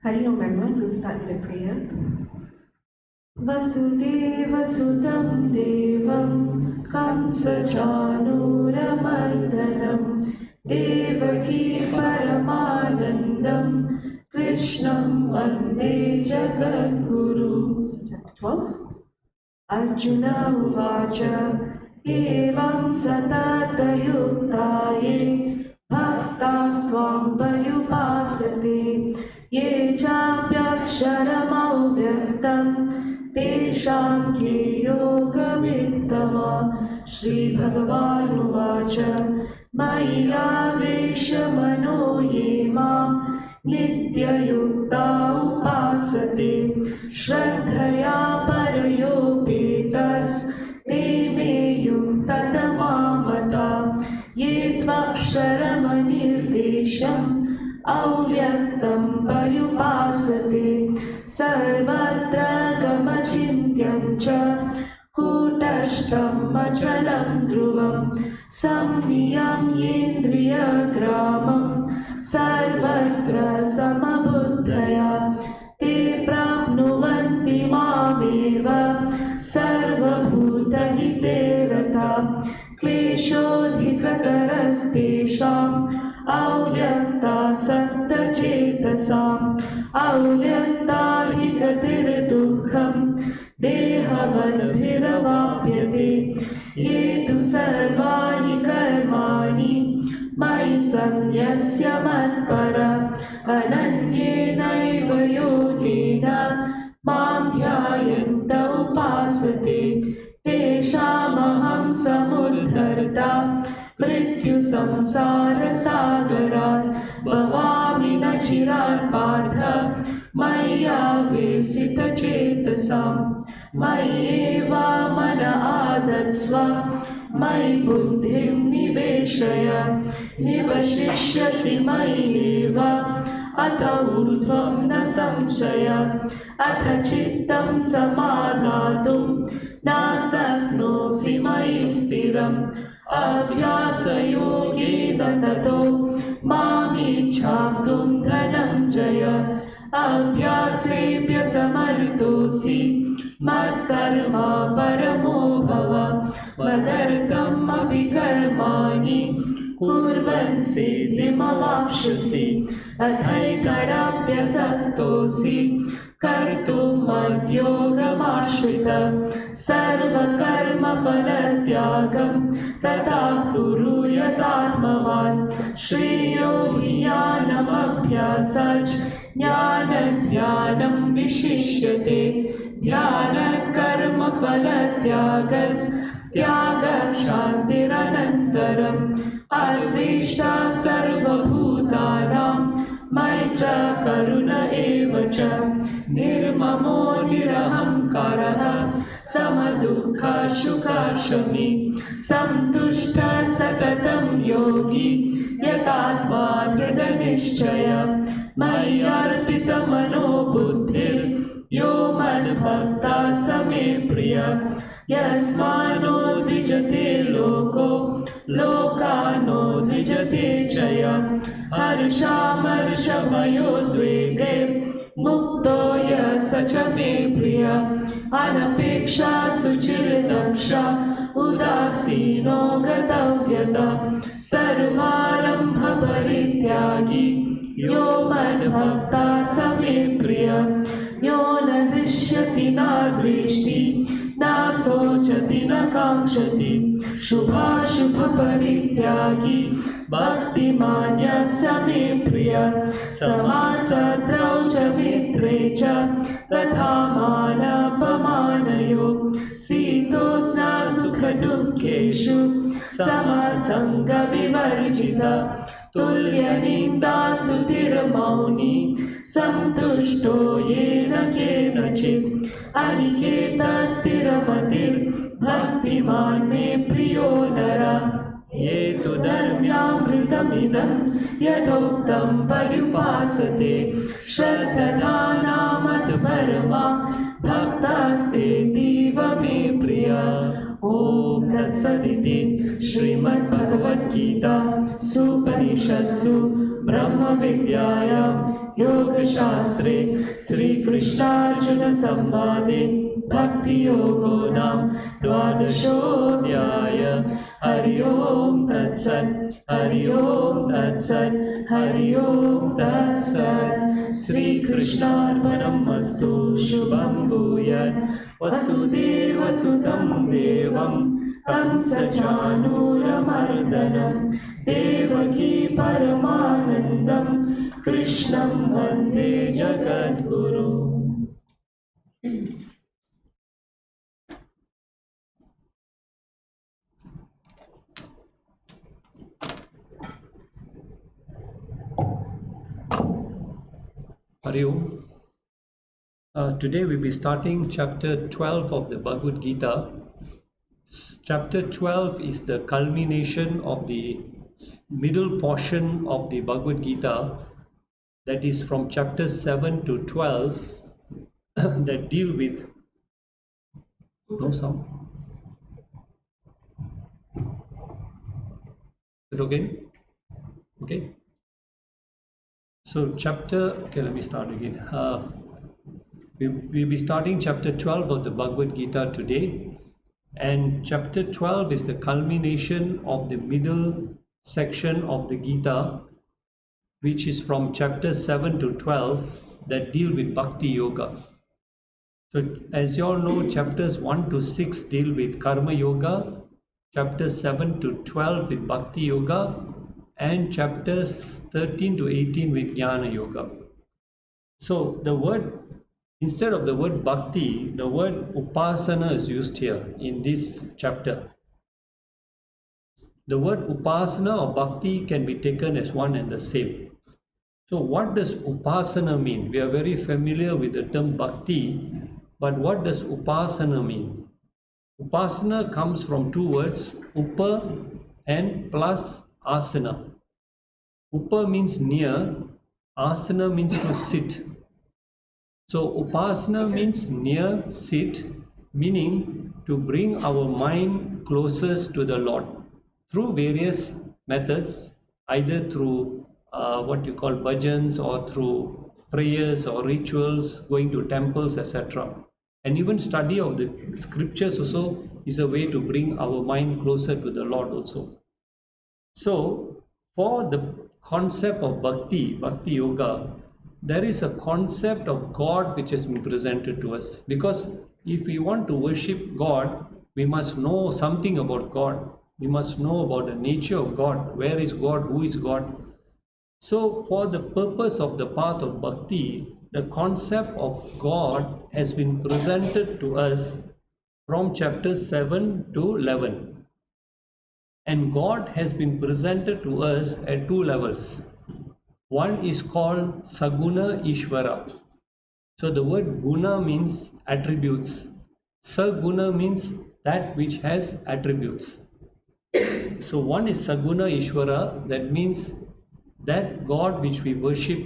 Hari Om everyone, we'll start with a prayer. Vasudeva Sudam Devam Kamsachanuramardhanam Devaki Paramanandam Krishnam Vande Jagadguru. Chapter 12. Arjuna Uvacha Evam Satatayuktaye Bhaktastvam Parupasate Ye Chapyaksharamauvyaktam Tesham Ke Yogavittama. Shri Bhagavan Uvacha Maya Veshamano Ye Mam Nityayukta Upasate Shraddhaya Parayopetas Te Me Yuktatamamata Ye Tvaksharamanirdesham Avyaktam Parupasate Sarvatra Gamachintyam Cha Kutashtam Achalam Dhruvam Samniyam Yendriya Gramam Sarvatra Samabuddhaya Te Prapnuvanti Mameva Sarvabhutahite Rata Kleshodhikakarastesham Avyakta Sattachetasam Avyakta Hikatir Dukham Dehavadbhiravapyate Ye tu sarvani karmani Mai sanyasya matpara Ananyenaiva yogena Mam dhyayanta upasate Teshamaham samudharta Mrityu samsara sagarat Bhavami nachirat partha Maya vesita chetasam Mayeva mana adatsva Mai buddhim niveshaya Nivashishyasi mayeva Atha urdhvam na samshaya Atha chittam samadhatum Na saknosi mayi stiram Abhyasa yogena tato Mamichhaptum dhananjaya Abhyasebhya samaritosi Matkarma paramo bhava Madartam abhikarmani Kurvan siddhimavakshasi Adhaikarabhyasaktosi Kartum madyogamashrita Sarvakarma phalatyagam Tata kuru yatatmavan Shreyo hiyanam abhyasaj Jnanadhyanam vishishyate Dhyanat karma phalatyagas Tyaga shantiranantaram Arvishta sarvabhutanam Maitra karuna evacha Nirmamo nirahamkaraha Samadukha shukashami Santushta satatam yogi Yatatma dridhanishchaya Mayarpita mano buddhir Yo madbhakta same priya Yasmano dvijate loko Lokano dvijate chaya Harshamayodvege Mukto yasacha me priya Anapeksha suchirdaksha Udasino gatavyata Sarvarambha parityagi Yo madbhakta same priya Yo na drishyati na drishti Na sochati na kamshati Shubha shubha parityagi Bhakti manya same priya Samasatrau cha vitrecha Tatha mana pamanayo Sitosna sukha dukkeshu Samasanga vivarjita Tulya ninda stutir mauni Samtushto yena kenachit Aniketa stiramatir Bhaktiman me priyo nara Ye tu dharmyamritamidam Yadhoktam parupasate Shraddhadana matparama Bhaktaste diva me priya Om Tat Saditi Srimad Bhagavad Gita Supanishadsu Brahma Vidyayam Yoga Shastre Sri Krishna Arjuna Samvade Bhakti Yoga Nam Dvadashodhyaya Hari Om Tat Sat Hari Om Tat Sat Hari Om Tat Sat Sri Krishna Arpanamastu Shubham Bhuyat Vasudeva Sutam Devam Kamsachanuramardanam Devaki Paramanandam Krishnam Vande Jagadguru. Hari Om. Today we'll be starting chapter 12 of the Bhagavad Gita. Chapter 12 is the culmination of the middle portion of the Bhagavad Gita, that is from chapter 7 to 12 that deal with no sound. Is it okay? Okay. So let me start again. We'll be starting chapter 12 of the Bhagavad Gita today, and chapter 12 is the culmination of the middle section of the Gita, which is from chapter 7 to 12 that deal with Bhakti Yoga. So as you all know, chapters 1 to 6 deal with Karma Yoga, chapters 7 to 12 with Bhakti Yoga, and chapters 13 to 18 with Jnana Yoga. So instead of the word bhakti, the word upasana is used here in this chapter. The word upasana or bhakti can be taken as one and the same. So what does upasana mean? We are very familiar with the term bhakti, but what does upasana mean? Upasana comes from two words, upa and plus asana. Upa means near, asana means to sit. So upasana means near, sit, meaning to bring our mind closest to the Lord through various methods, either through what you call bhajans or through prayers or rituals, going to temples, etc. And even study of the scriptures also is a way to bring our mind closer to the Lord also. So for the concept of Bhakti Yoga, there is a concept of God which has been presented to us, because if we want to worship God, we must know something about God. We must know about the nature of God. Where is God? Who is God? So for the purpose of the path of Bhakti, the concept of God has been presented to us from chapter 7 to 11. And God has been presented to us at two levels. One is called Saguna Ishvara. So the word guna means attributes. Saguna means that which has attributes. So one is Saguna Ishvara, that means that God which we worship,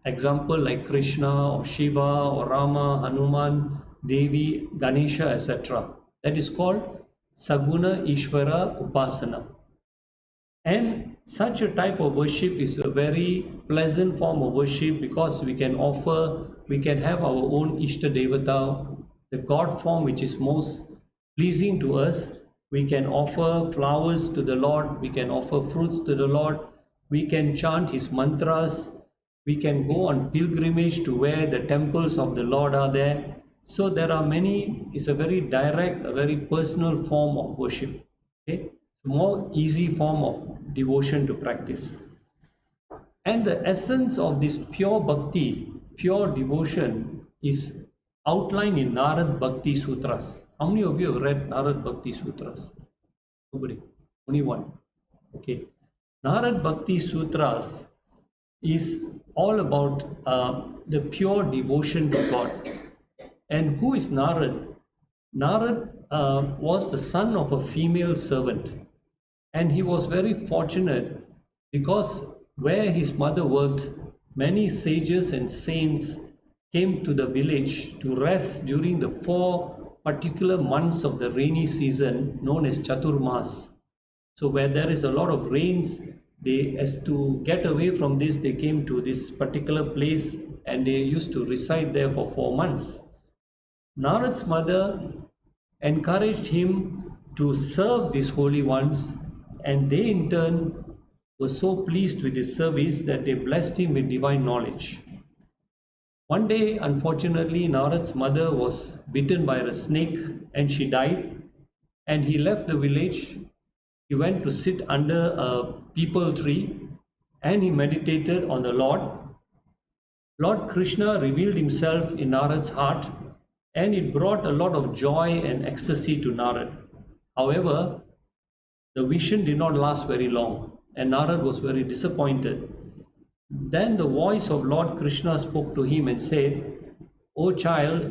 example like Krishna or Shiva or Rama, Hanuman, Devi, Ganesha, etc. That is called Saguna Ishvara Upasana. And such a type of worship is a very pleasant form of worship, because we can have our own Ishta Devata, the God form which is most pleasing to us. We can offer flowers to the Lord, we can offer fruits to the Lord, we can chant His mantras, we can go on pilgrimage to where the temples of the Lord are there. So there are many, it's a very direct, a very personal form of worship. Okay? More easy form of devotion to practice. And the essence of this pure bhakti, pure devotion, is outlined in Narad Bhakti Sutras. How many of you have read Narad Bhakti Sutras? Nobody. Only one. Okay. Narad Bhakti Sutras is all about the pure devotion to God. And who is Narad? Narad was the son of a female servant. And he was very fortunate, because where his mother worked, many sages and saints came to the village to rest during the 4 particular months of the rainy season known as Chaturmas. So where there is a lot of rains, they, as to get away from this, they came to this particular place and they used to reside there for 4 months. Narad's mother encouraged him to serve these holy ones, and they in turn were so pleased with his service that they blessed him with divine knowledge. One day, unfortunately, Narad's mother was bitten by a snake and she died, and he left the village. He went to sit under a peepal tree and he meditated on the Lord. Lord Krishna revealed himself in Narad's heart, and it brought a lot of joy and ecstasy to Narad. However, the vision did not last very long, and Narad was very disappointed. Then the voice of Lord Krishna spoke to him and said, "O child,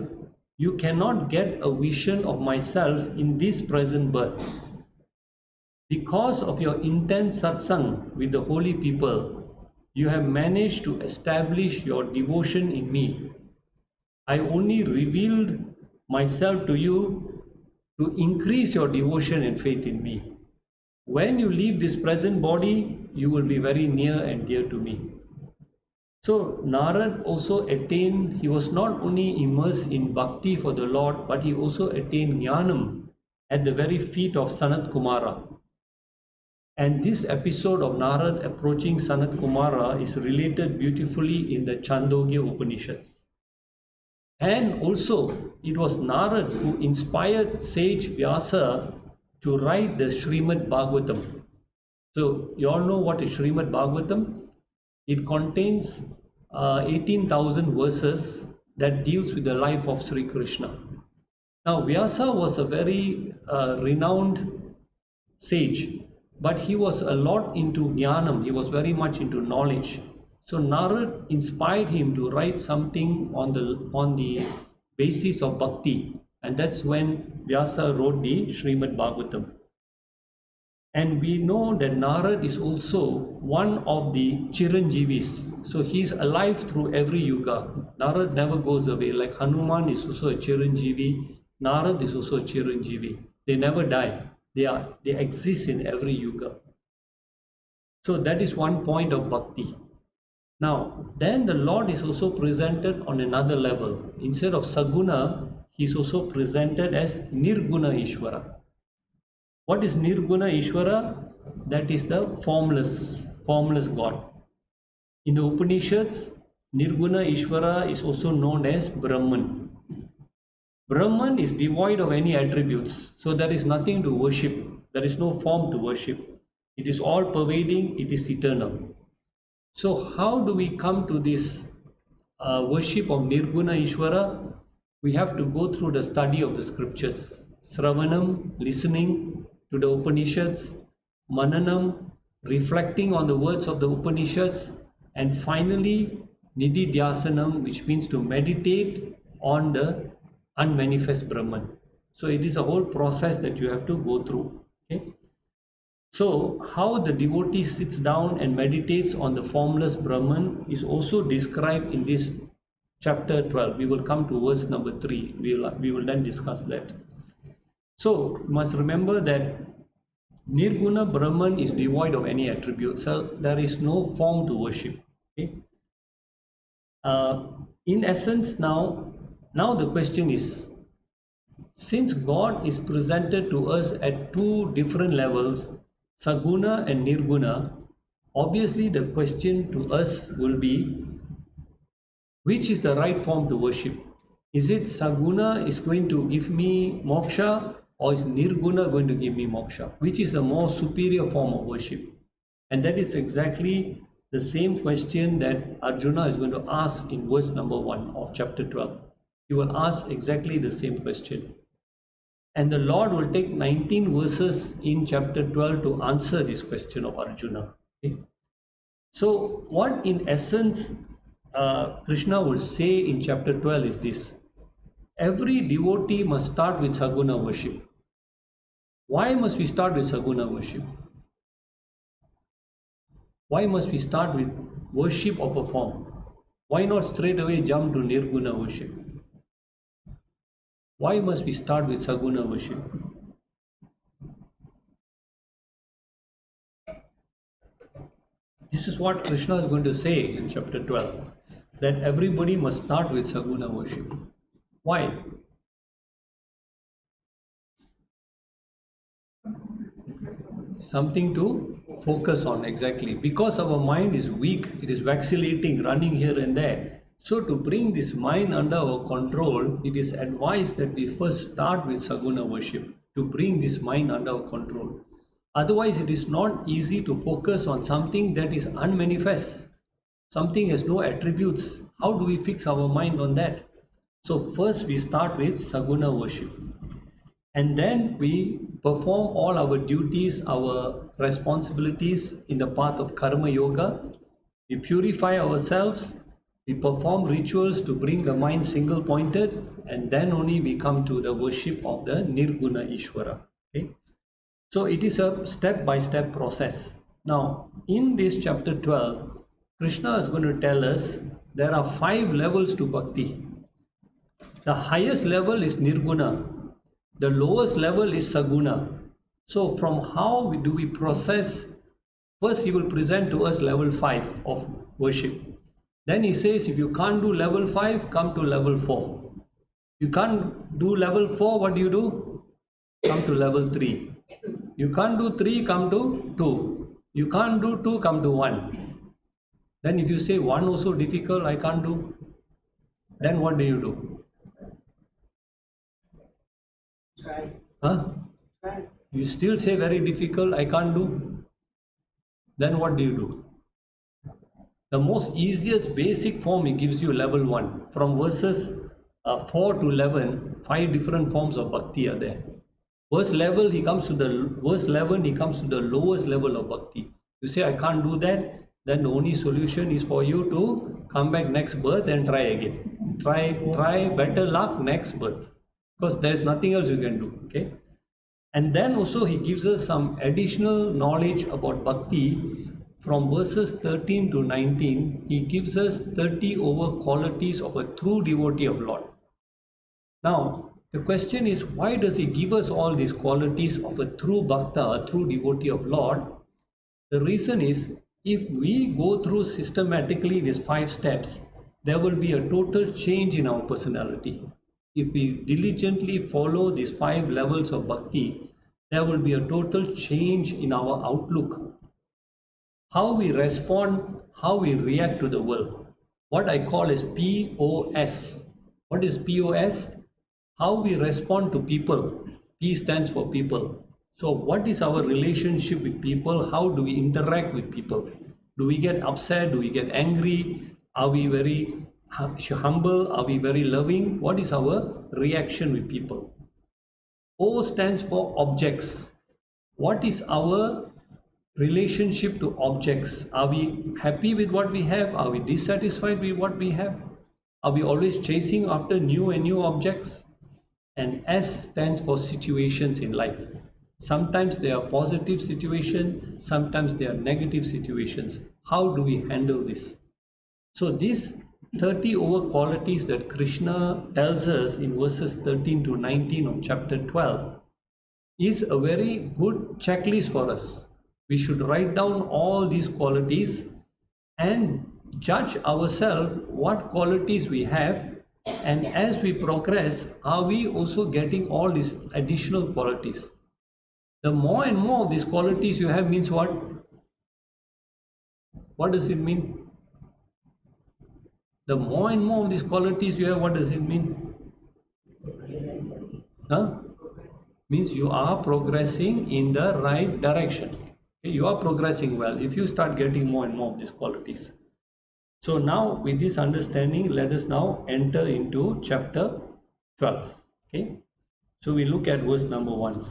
you cannot get a vision of myself in this present birth. Because of your intense satsang with the holy people, you have managed to establish your devotion in me. I only revealed myself to you to increase your devotion and faith in me. When you leave this present body, you will be very near and dear to me." So Narad also attained, he was not only immersed in bhakti for the Lord, but he also attained jnanam at the very feet of Sanat Kumara. And this episode of Narad approaching Sanat Kumara is related beautifully in the Chandogya Upanishads. And also, it was Narad who inspired sage Vyasa to write the Srimad Bhagavatam. So, you all know what is Srimad Bhagavatam? It contains 18,000 verses that deals with the life of Sri Krishna. Now, Vyasa was a very renowned sage, but he was a lot into jnanam, he was very much into knowledge. So Narad inspired him to write something on the basis of bhakti, and that's when Vyasa wrote the Srimad Bhagavatam. And we know that Narad is also one of the Chiranjeevis. So he is alive through every yuga. Narad never goes away. Like Hanuman is also a Chiranjeevi, Narad is also a Chiranjeevi. They never die. They exist in every yuga. So that is one point of bhakti. Now, then the Lord is also presented on another level. Instead of Saguna, he is also presented as Nirguna Ishvara. What is Nirguna Ishvara? That is the formless God. In the Upanishads, Nirguna Ishvara is also known as Brahman. Brahman is devoid of any attributes, so there is nothing to worship. There is no form to worship. It is all pervading, it is eternal. So how do we come to this worship of Nirguna Ishvara? We have to go through the study of the scriptures. Sravanam, listening to the Upanishads, Mananam, reflecting on the words of the Upanishads, and finally Nididhyasanam, which means to meditate on the unmanifest Brahman. So it is a whole process that you have to go through. Okay? So how the devotee sits down and meditates on the formless Brahman is also described in this chapter 12. We will come to verse number 3. We will then discuss that. So you must remember that Nirguna Brahman is devoid of any attributes. So there is no form to worship. Okay? In essence, now the question is, since God is presented to us at two different levels, Saguna and Nirguna, obviously the question to us will be, which is the right form to worship? Is it Saguna is going to give me moksha, or is Nirguna going to give me moksha? Which is a more superior form of worship? And that is exactly the same question that Arjuna is going to ask in verse number 1 of chapter 12. He will ask exactly the same question. And the Lord will take 19 verses in chapter 12 to answer this question of Arjuna. Okay? So what in essence Krishna will say in chapter 12 is this: every devotee must start with Saguna worship. Why must we start with Saguna worship? Why must we start with worship of a form? Why not straight away jump to Nirguna worship? Why must we start with Saguna worship? This is what Krishna is going to say in chapter 12, that everybody must start with Saguna worship. Why? Something to focus on, exactly. Because our mind is weak, it is vacillating, running here and there. So to bring this mind under our control, it is advised that we first start with Saguna worship to bring this mind under our control. Otherwise, it is not easy to focus on something that is unmanifest. Something has no attributes. How do we fix our mind on that? So first we start with Saguna worship. And then we perform all our duties, our responsibilities in the path of Karma Yoga. We purify ourselves, we perform rituals to bring the mind single pointed, and then only we come to the worship of the Nirguna Ishvara. Okay? So it is a step by step process. Now, in this chapter 12, Krishna is going to tell us there are 5 levels to bhakti. The highest level is Nirguna. The lowest level is Saguna. So from how do we process? First he will present to us level 5 of worship. Then he says, if you can't do level 5, come to level 4. You can't do level 4, what do? Come to level 3. You can't do 3, come to 2. You can't do 2, come to 1. Then if you say 1 also difficult, I can't do, then what do? Try. Huh? Try. You still say very difficult, I can't do. Then what do? The most easiest basic form, he gives you level 1. From verses 4 to 11, 5 different forms of bhakti are there. Verse 11, he comes to the lowest level of bhakti. You say, I can't do that, then the only solution is for you to come back next birth and try again. Try better luck next birth. Because there is nothing else you can do. Okay? And then also he gives us some additional knowledge about bhakti. From verses 13 to 19, he gives us 30 over qualities of a true devotee of Lord. Now, the question is, why does he give us all these qualities of a true bhakta, a true devotee of Lord? The reason is, if we go through systematically these 5 steps, there will be a total change in our personality. If we diligently follow these 5 levels of bhakti, there will be a total change in our outlook. How we respond, how we react to the world. What I call as POS. What is POS? How we respond to people. P stands for people. So what is our relationship with people? How do we interact with people? Do we get upset? Do we get angry? Are we very humble? Are we very loving? What is our reaction with people? O stands for objects. What is our relationship to objects? Are we happy with what we have? Are we dissatisfied with what we have? Are we always chasing after new and new objects? And S stands for situations in life. Sometimes they are positive situations, sometimes they are negative situations. How do we handle this? So these 30 over qualities that Krishna tells us in verses 13 to 19 of chapter 12 is a very good checklist for us. We should write down all these qualities and judge ourselves what qualities we have, and as we progress, are we also getting all these additional qualities? The more and more of these qualities you have means what? What does it mean? The more and more of these qualities you have, what does it mean? Huh? Means you are progressing in the right direction. You are progressing well if you start getting more and more of these qualities. So now with this understanding, let us now enter into chapter 12. Okay. So we look at verse number 1.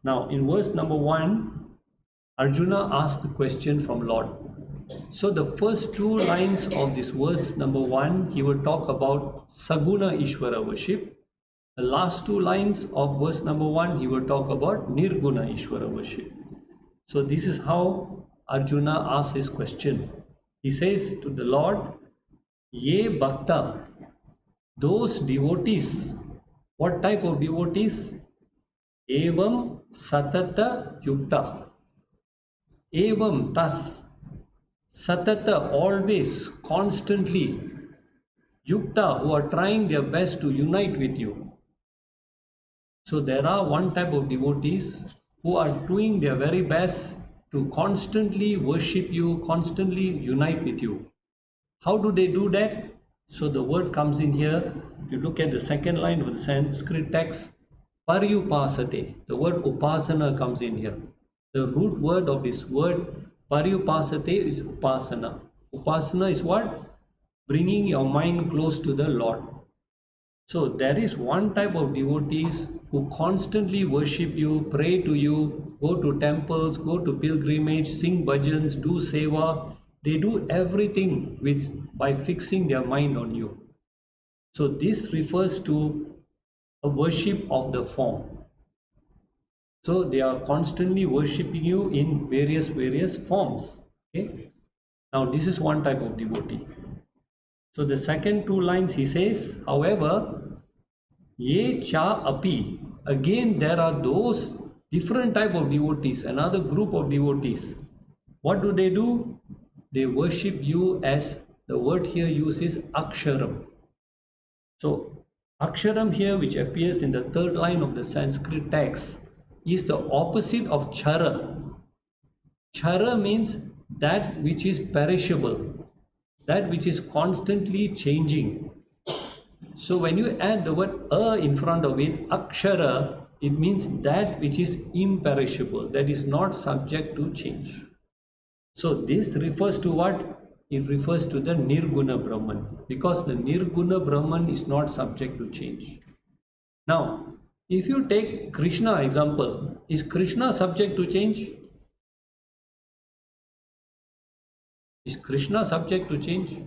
Now in verse number 1, Arjuna asked the question from Lord. So the first 2 lines of this verse number 1, he will talk about Saguna Ishvara worship. The last 2 lines of verse number 1, he will talk about Nirguna Ishvara worship. So this is how Arjuna asks his question. He says to the Lord, Ye Bhakta, those devotees What type of devotees? Evam satata yukta. Evam, thus, satata, always, constantly, yukta, who are trying their best to unite with you. So there are one type of devotees who are doing their very best to constantly worship you, constantly unite with you. How do they do that? So the word comes in here. If you look at the second line of the Sanskrit text, paryupasate, the word upasana comes in here. The root word of this word paryupasate is upasana. Upasana is what? Bringing your mind close to the Lord. So there is one type of devotees who constantly worship you, pray to you, go to temples, go to pilgrimage, sing bhajans, do seva. They do everything by fixing their mind on you. So this refers to a worship of the form. So they are constantly worshipping you in various forms. Okay. Now this is one type of devotee. So the second two lines he says, however, ye cha api. Again, there are those different type of devotees, another group of devotees. What do? They worship you as, the word here used is aksharam. So aksharam here, which appears in the third line of the Sanskrit text, is the opposite of chara. Chara means that which is perishable, that which is constantly changing. So when you add the word a in front of it, akshara, it means that which is imperishable, that is not subject to change. So this refers to what? It refers to the Nirguna Brahman, because the Nirguna Brahman is not subject to change. Now, if you take Krishna example, is Krishna subject to change? Is Krishna subject to change?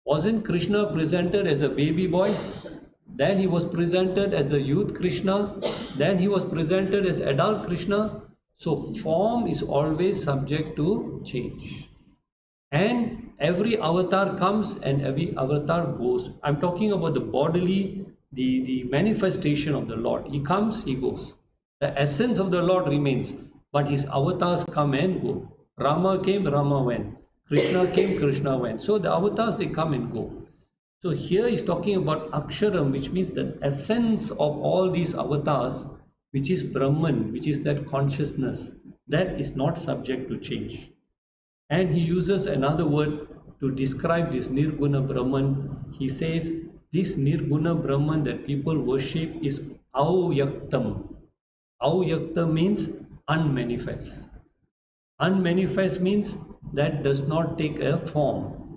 Wasn't Krishna presented as a baby boy? Then he was presented as a youth Krishna. Then he was presented as adult Krishna. So form is always subject to change. And every avatar comes and every avatar goes. I'm talking about the bodily, the manifestation of the Lord. He comes, he goes. The essence of the Lord remains, but his avatars come and go. Rama came, Rama went. Krishna came, Krishna went. So the avatars, they come and go. So here he's talking about Aksharam, which means the essence of all these avatars, which is Brahman, which is that consciousness, that is not subject to change. And he uses another word to describe this Nirguna Brahman. He says this Nirguna Brahman that people worship is Avyaktam. Avyaktam means unmanifest. Unmanifest means that does not take a form,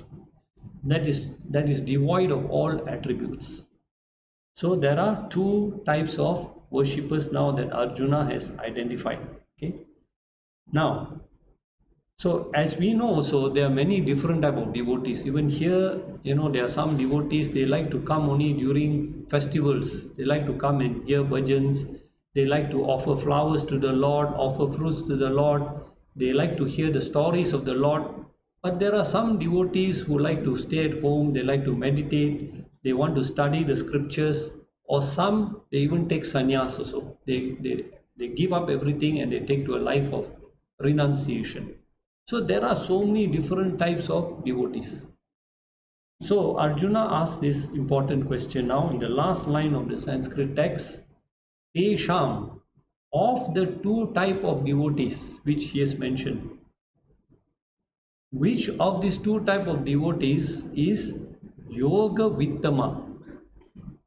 that is devoid of all attributes. So there are two types of worshippers now that Arjuna has identified. Okay. Now, so as we know also, there are many different type of devotees. Even here, there are some devotees, they like to come only during festivals. They like to come and hear bhajans. They like to offer flowers to the Lord, offer fruits to the Lord. They like to hear the stories of the Lord. But there are some devotees who like to stay at home. They like to meditate. They want to study the scriptures. Or some, they even take sannyas also. They give up everything and they take to a life of renunciation. So there are so many different types of devotees. So Arjuna asks this important question now in the last line of the Sanskrit text. Tesham, of the two type of devotees which he has mentioned, which of these two type of devotees is Yoga Vittama?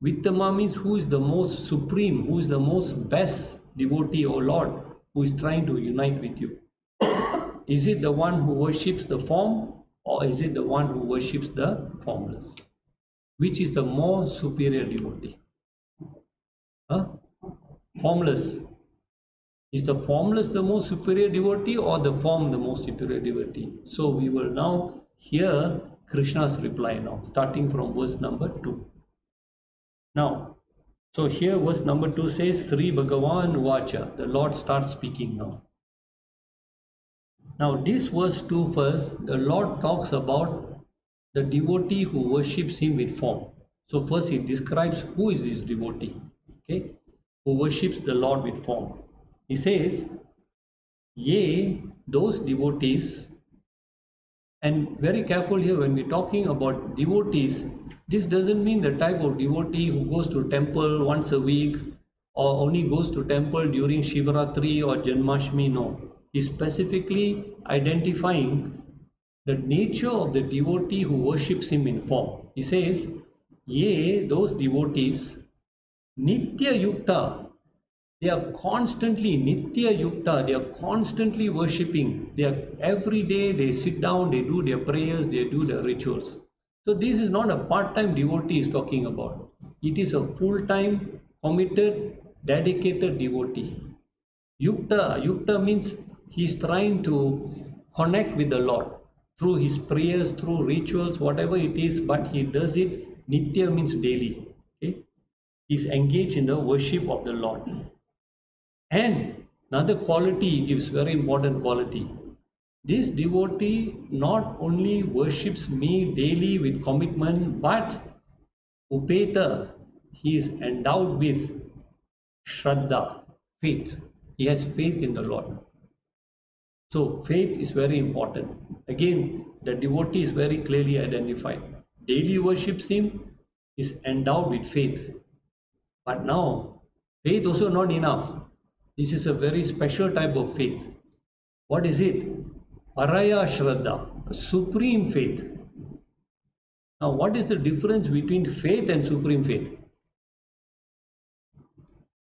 Vittama means who is the most supreme, who is the most best devotee, O Lord, who is trying to unite with you. Is it the one who worships the form, or is it the one who worships the formless? Which is the more superior devotee? Formless. Is the formless the most superior devotee, or the form the most superior devotee? So we will now hear Krishna's reply now, starting from verse number 2. Now, so here verse number 2 says, Sri Bhagavan Vacha, the Lord starts speaking now. Now this verse 2 first, the Lord talks about the devotee who worships him with form. So first he describes who is this devotee, okay, who worships the Lord with form. He says, yea, those devotees, and very careful here when we're talking about devotees, this doesn't mean the type of devotee who goes to temple once a week or only goes to temple during Shivaratri or Janmashtami. No. He's specifically identifying the nature of the devotee who worships him in form. He says, yea, those devotees, Nitya Yukta, they are constantly Nitya Yukta, they are constantly worshipping. They are every day they sit down, they do their prayers, they do their rituals. So this is not a part-time devotee is talking about. It is a full-time, committed, dedicated devotee. Yukta means he is trying to connect with the Lord through his prayers, through rituals, whatever it is, but he does it. Nitya means daily. Okay? He's engaged in the worship of the Lord. And another quality he gives, very important quality. This devotee not only worships me daily with commitment, but upeta, he is endowed with Shraddha, faith. He has faith in the Lord. So faith is very important. Again, the devotee is very clearly identified. Daily worships him, is endowed with faith. But now, faith also not enough. This is a very special type of faith. What is it? Paraya Shraddha, a supreme faith. Now, what is the difference between faith and supreme faith?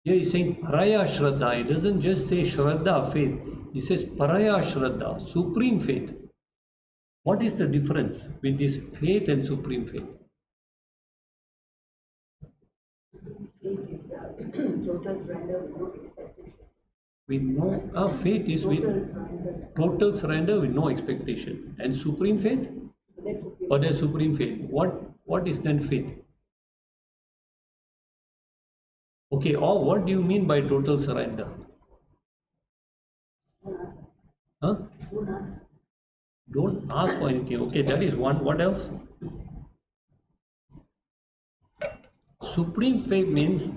Here he's saying Paraya Shraddha. He doesn't just say Shraddha, faith. He says Paraya Shraddha, supreme faith. What is the difference with this faith and supreme faith? Faith is total surrender with no expectation. We know faith is with total surrender with no expectation. And supreme faith? Or the supreme faith. What is then faith? Okay, or what do you mean by total surrender? Huh? Don't ask for anything. Okay, that is one. What else? Supreme faith means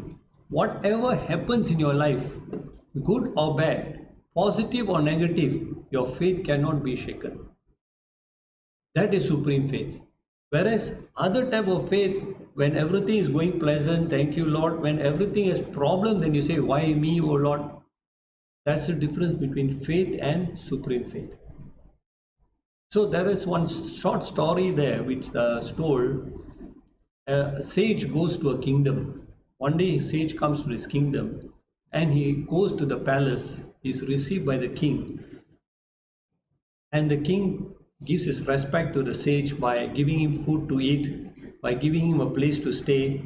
whatever happens in your life, good or bad, positive or negative, your faith cannot be shaken. That is supreme faith. Whereas other type of faith, when everything is going pleasant, thank you Lord. When everything has problem, then you say, why me, oh Lord? That's the difference between faith and supreme faith. So there is one short story there which is told. A sage goes to a kingdom. One day a sage comes to his kingdom and he goes to the palace. He is received by the king. And the king gives his respect to the sage by giving him food to eat, by giving him a place to stay.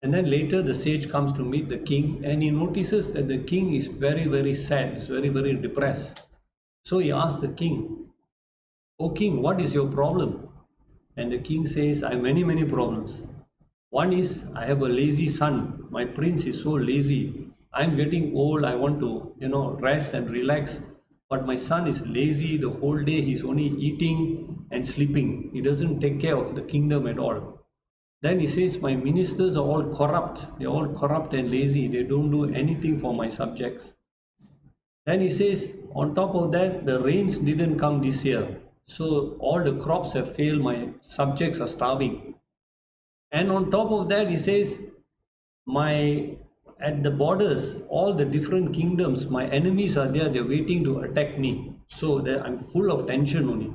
And then later the sage comes to meet the king and he notices that the king is very, very sad, is very, very depressed. So he asks the king, "O king, what is your problem?" And the king says, "I have many, many problems. One is I have a lazy son. My prince is so lazy. I'm getting old. I want to, rest and relax. But my son is lazy. The whole day he's only eating and sleeping. He doesn't take care of the kingdom at all. Then he says, my ministers are all corrupt. They're all corrupt and lazy. They don't do anything for my subjects. Then he says, on top of that, the rains didn't come this year. So all the crops have failed. My subjects are starving. And on top of that, he says, at the borders, all the different kingdoms, my enemies are there. They're waiting to attack me. So I'm full of tension only."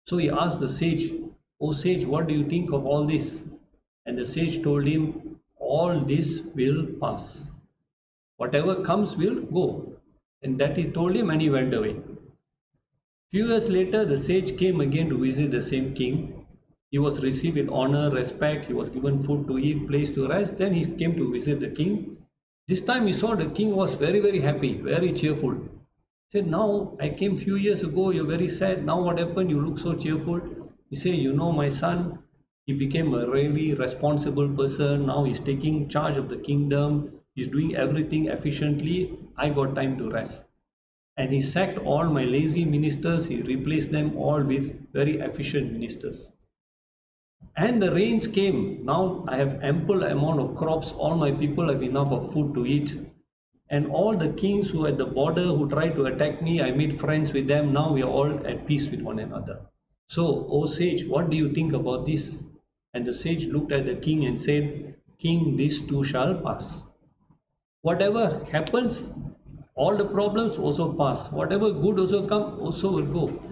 So he asked the sage, "Oh sage, what do you think of all this?" And the sage told him, "All this will pass. Whatever comes will go." And that he told him and he went away. Few years later, the sage came again to visit the same king. He was received with honor, respect. He was given food to eat, place to rest. Then he came to visit the king. This time he saw the king was very, very happy, very cheerful. He said, "Now I came few years ago, you're very sad. Now what happened? You look so cheerful." He said, "My son, he became a really responsible person. Now he's taking charge of the kingdom. He's doing everything efficiently. I got time to rest. And he sacked all my lazy ministers. He replaced them all with very efficient ministers." And the rains came. Now I have ample amount of crops. All my people have enough of food to eat. And all the kings who at the border who tried to attack me, I made friends with them. Now we are all at peace with one another. So, O sage, what do you think about this? And the sage looked at the king and said, King, this too shall pass. Whatever happens, all the problems also pass. Whatever good also come, also will go.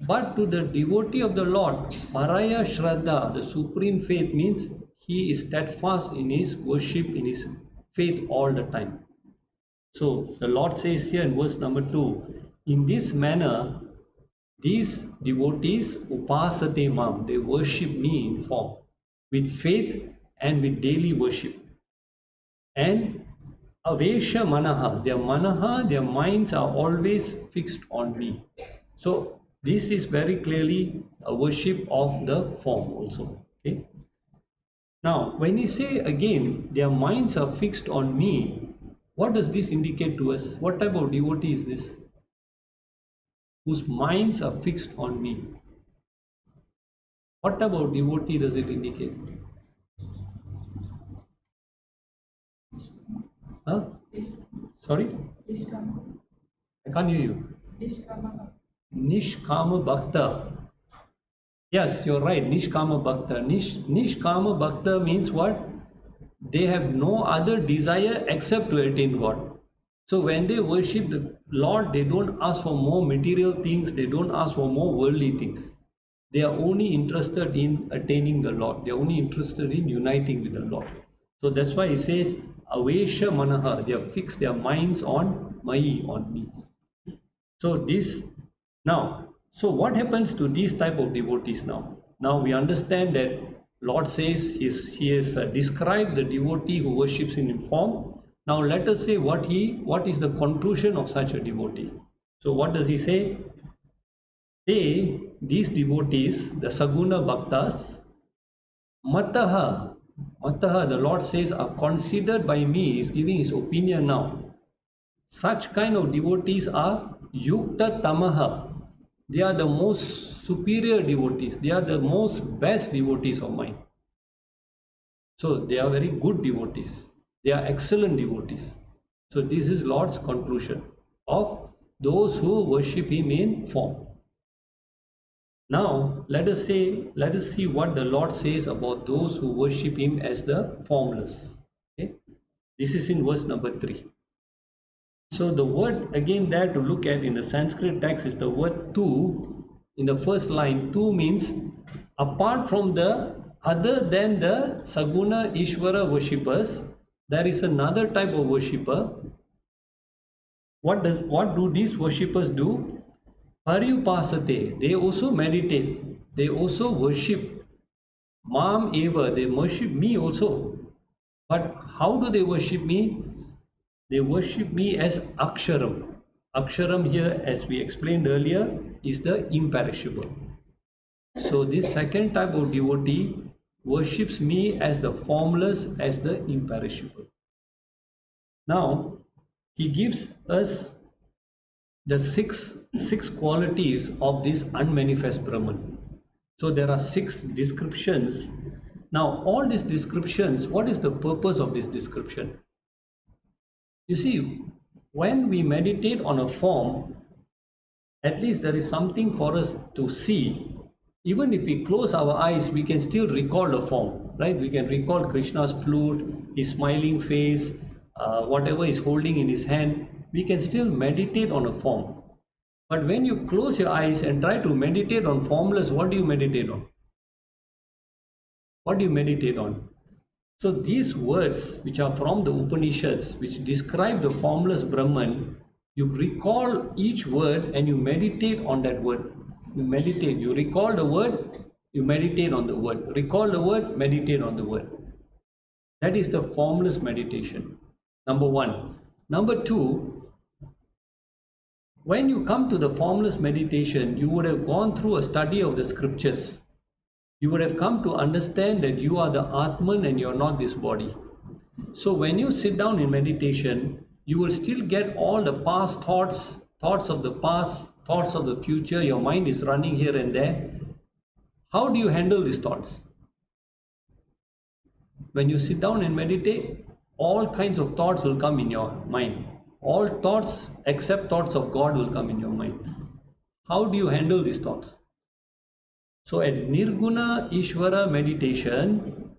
But to the devotee of the Lord, Paraya Shraddha, the supreme faith, means he is steadfast in his worship, in his faith all the time. So the Lord says here in verse number 2, in this manner, these devotees upasate mam, they worship me in form, with faith and with daily worship. And avesha manaha, their minds are always fixed on me. So this is very clearly a worship of the form also. Okay. Now, when you say again, their minds are fixed on me, what does this indicate to us? What type of devotee is this? Whose minds are fixed on me. What type of devotee does it indicate? Huh? Sorry? I can't hear you. Nishkama Bhakta. Yes, you're right. Nishkama Bhakta. Nishkama Bhakta means what? They have no other desire except to attain God. So when they worship the Lord, they don't ask for more material things, they don't ask for more worldly things. They are only interested in attaining the Lord. They are only interested in uniting with the Lord. So that's why he says, Avesha Manaha, they have fixed their minds on Mai, on me. So this, now, so what happens to these type of devotees now? Now we understand that Lord says he has described the devotee who worships in form. Now let us say what is the conclusion of such a devotee. So what does he say? These devotees, the Saguna Bhaktas, Mataha, the Lord says, are considered by me, is giving his opinion now. Such kind of devotees are Yukta Tamaha. They are the most superior devotees. They are the most best devotees of mine. So they are very good devotees. They are excellent devotees. So this is Lord's conclusion of those who worship him in form. Now let us see what the Lord says about those who worship him as the formless. Okay? This is in verse number 3. So the word again there to look at in the Sanskrit text is the word tu. In the first line, tu means apart from the other than the Saguna Ishvara worshippers, there is another type of worshipper. What do these worshippers do? Paryupasate, they also meditate, they also worship. Mam eva, they worship me also. But how do they worship me? They worship me as Aksharam. Aksharam here, as we explained earlier, is the imperishable. So this second type of devotee worships me as the formless, as the imperishable. Now, he gives us the six qualities of this unmanifest Brahman. So there are 6 descriptions. Now, all these descriptions, what is the purpose of this description? You see, when we meditate on a form, at least there is something for us to see. Even if we close our eyes, we can still recall the form, right? We can recall Krishna's flute, his smiling face, whatever he's holding in his hand. We can still meditate on a form. But when you close your eyes and try to meditate on formless, what do you meditate on? What do you meditate on? So these words which are from the Upanishads, which describe the formless Brahman, you recall each word and you meditate on that word. You meditate, you recall the word, you meditate on the word. Recall the word, meditate on the word. That is the formless meditation. Number 1. Number 2, when you come to the formless meditation, you would have gone through a study of the scriptures. You would have come to understand that you are the Atman and you are not this body. So when you sit down in meditation, you will still get all the past thoughts of the past, thoughts of the future. Your mind is running here and there. How do you handle these thoughts? When you sit down and meditate, all kinds of thoughts will come in your mind. All thoughts except thoughts of God will come in your mind. How do you handle these thoughts? So at Nirguna Ishvara meditation,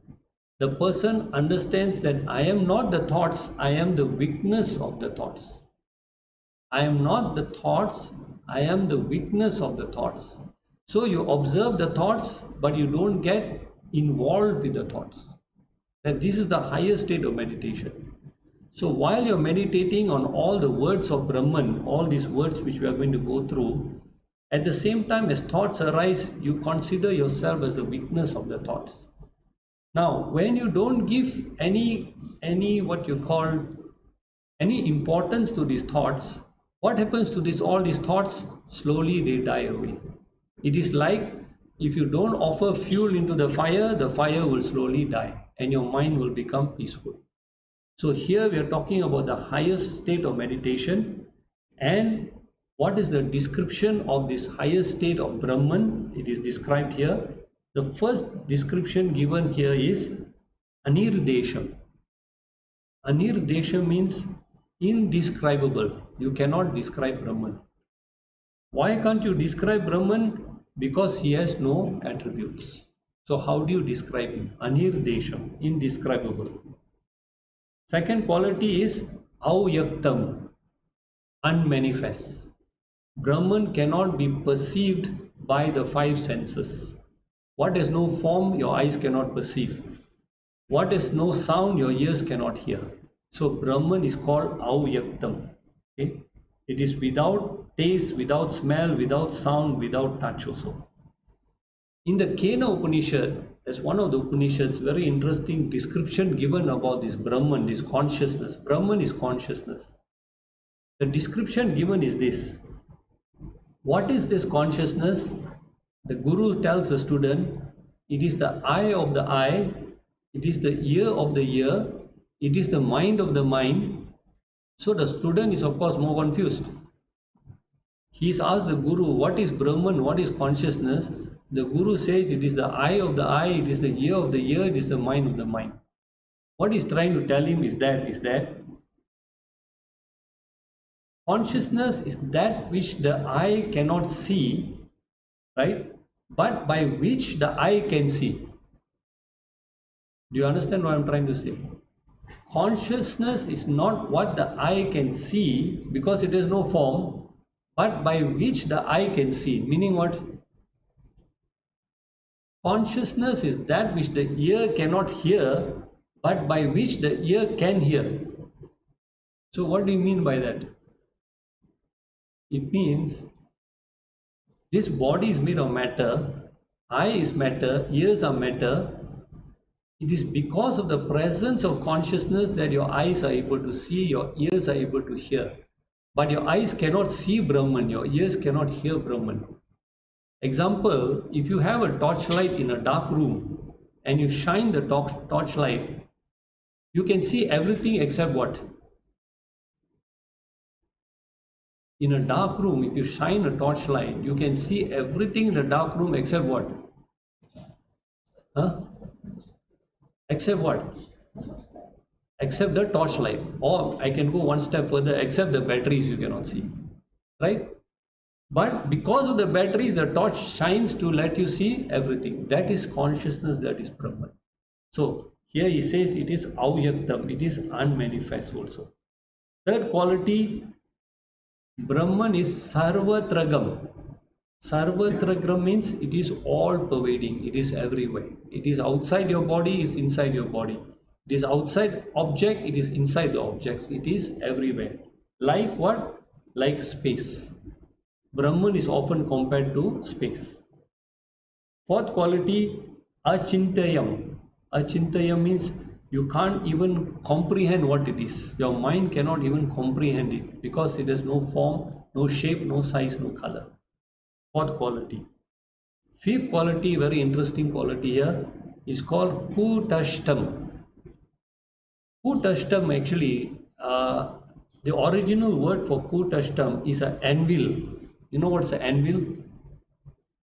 the person understands that I am not the thoughts, I am the witness of the thoughts. I am not the thoughts, I am the witness of the thoughts. So you observe the thoughts, but you don't get involved with the thoughts. And this is the highest state of meditation. So while you're meditating on all the words of Brahman, all these words which we are going to go through, at the same time as thoughts arise, you consider yourself as a witness of the thoughts. Now, when you don't give any what you call any importance to these thoughts, what happens to all these thoughts? Slowly they die away. It is like if you don't offer fuel into the fire will slowly die and your mind will become peaceful. So here we are talking about the highest state of meditation, and what is the description of this highest state of Brahman? It is described here. The first description given here is Anirdesham. Anirdesham means indescribable. You cannot describe Brahman. Why can't you describe Brahman? Because he has no attributes. So how do you describe him? Anirdesham, indescribable. Second quality is avyaktam, unmanifest. Brahman cannot be perceived by the five senses. What has no form, your eyes cannot perceive. What has no sound, your ears cannot hear. So Brahman is called avyaktam. Okay? It is without taste, without smell, without sound, without touch also. In the Kena Upanishad, as one of the Upanishads, very interesting description given about this Brahman, this consciousness. Brahman is consciousness. The description given is this. What is this consciousness? The Guru tells a student, it is the eye of the eye, it is the ear of the ear, it is the mind of the mind. So the student is of course more confused. He is asked the Guru, what is Brahman, what is consciousness? The Guru says it is the eye of the eye, it is the ear of the ear, it is the mind of the mind. What he is trying to tell him is that consciousness is that which the eye cannot see, right? But by which the eye can see. Do you understand what I am trying to say? Consciousness is not what the eye can see because it has no form, but by which the eye can see. Meaning what? Consciousness is that which the ear cannot hear, but by which the ear can hear. So what do you mean by that? It means this body is made of matter, eye is matter, ears are matter. It is because of the presence of consciousness that your eyes are able to see, your ears are able to hear. But your eyes cannot see Brahman, your ears cannot hear Brahman. Example, if you have a torchlight in a dark room and you shine the torchlight, you can see everything except what? In a dark room, if you shine a torchlight, you can see everything in the dark room except what? Huh? Except what? Except the torchlight. Or I can go one step further, except the batteries you cannot see. Right? But because of the batteries, the torch shines to let you see everything. That is consciousness, that is Brahman. So here he says it is avyaktam, it is unmanifest also. Third quality, Brahman is sarvatragam. Sarvatragam means it is all pervading, it is everywhere. It is outside your body, it is inside your body. It is outside object, it is inside the objects. It is everywhere. Like what? Like space. Brahman is often compared to space. Fourth quality, achintayam. Achintayam means you can't even comprehend what it is. Your mind cannot even comprehend it because it has no form, no shape, no size, no color. Fourth quality. Fifth quality, very interesting quality here, is called kutashtam. Kutashtam actually, the original word for kutashtam is an anvil. You know what's an anvil?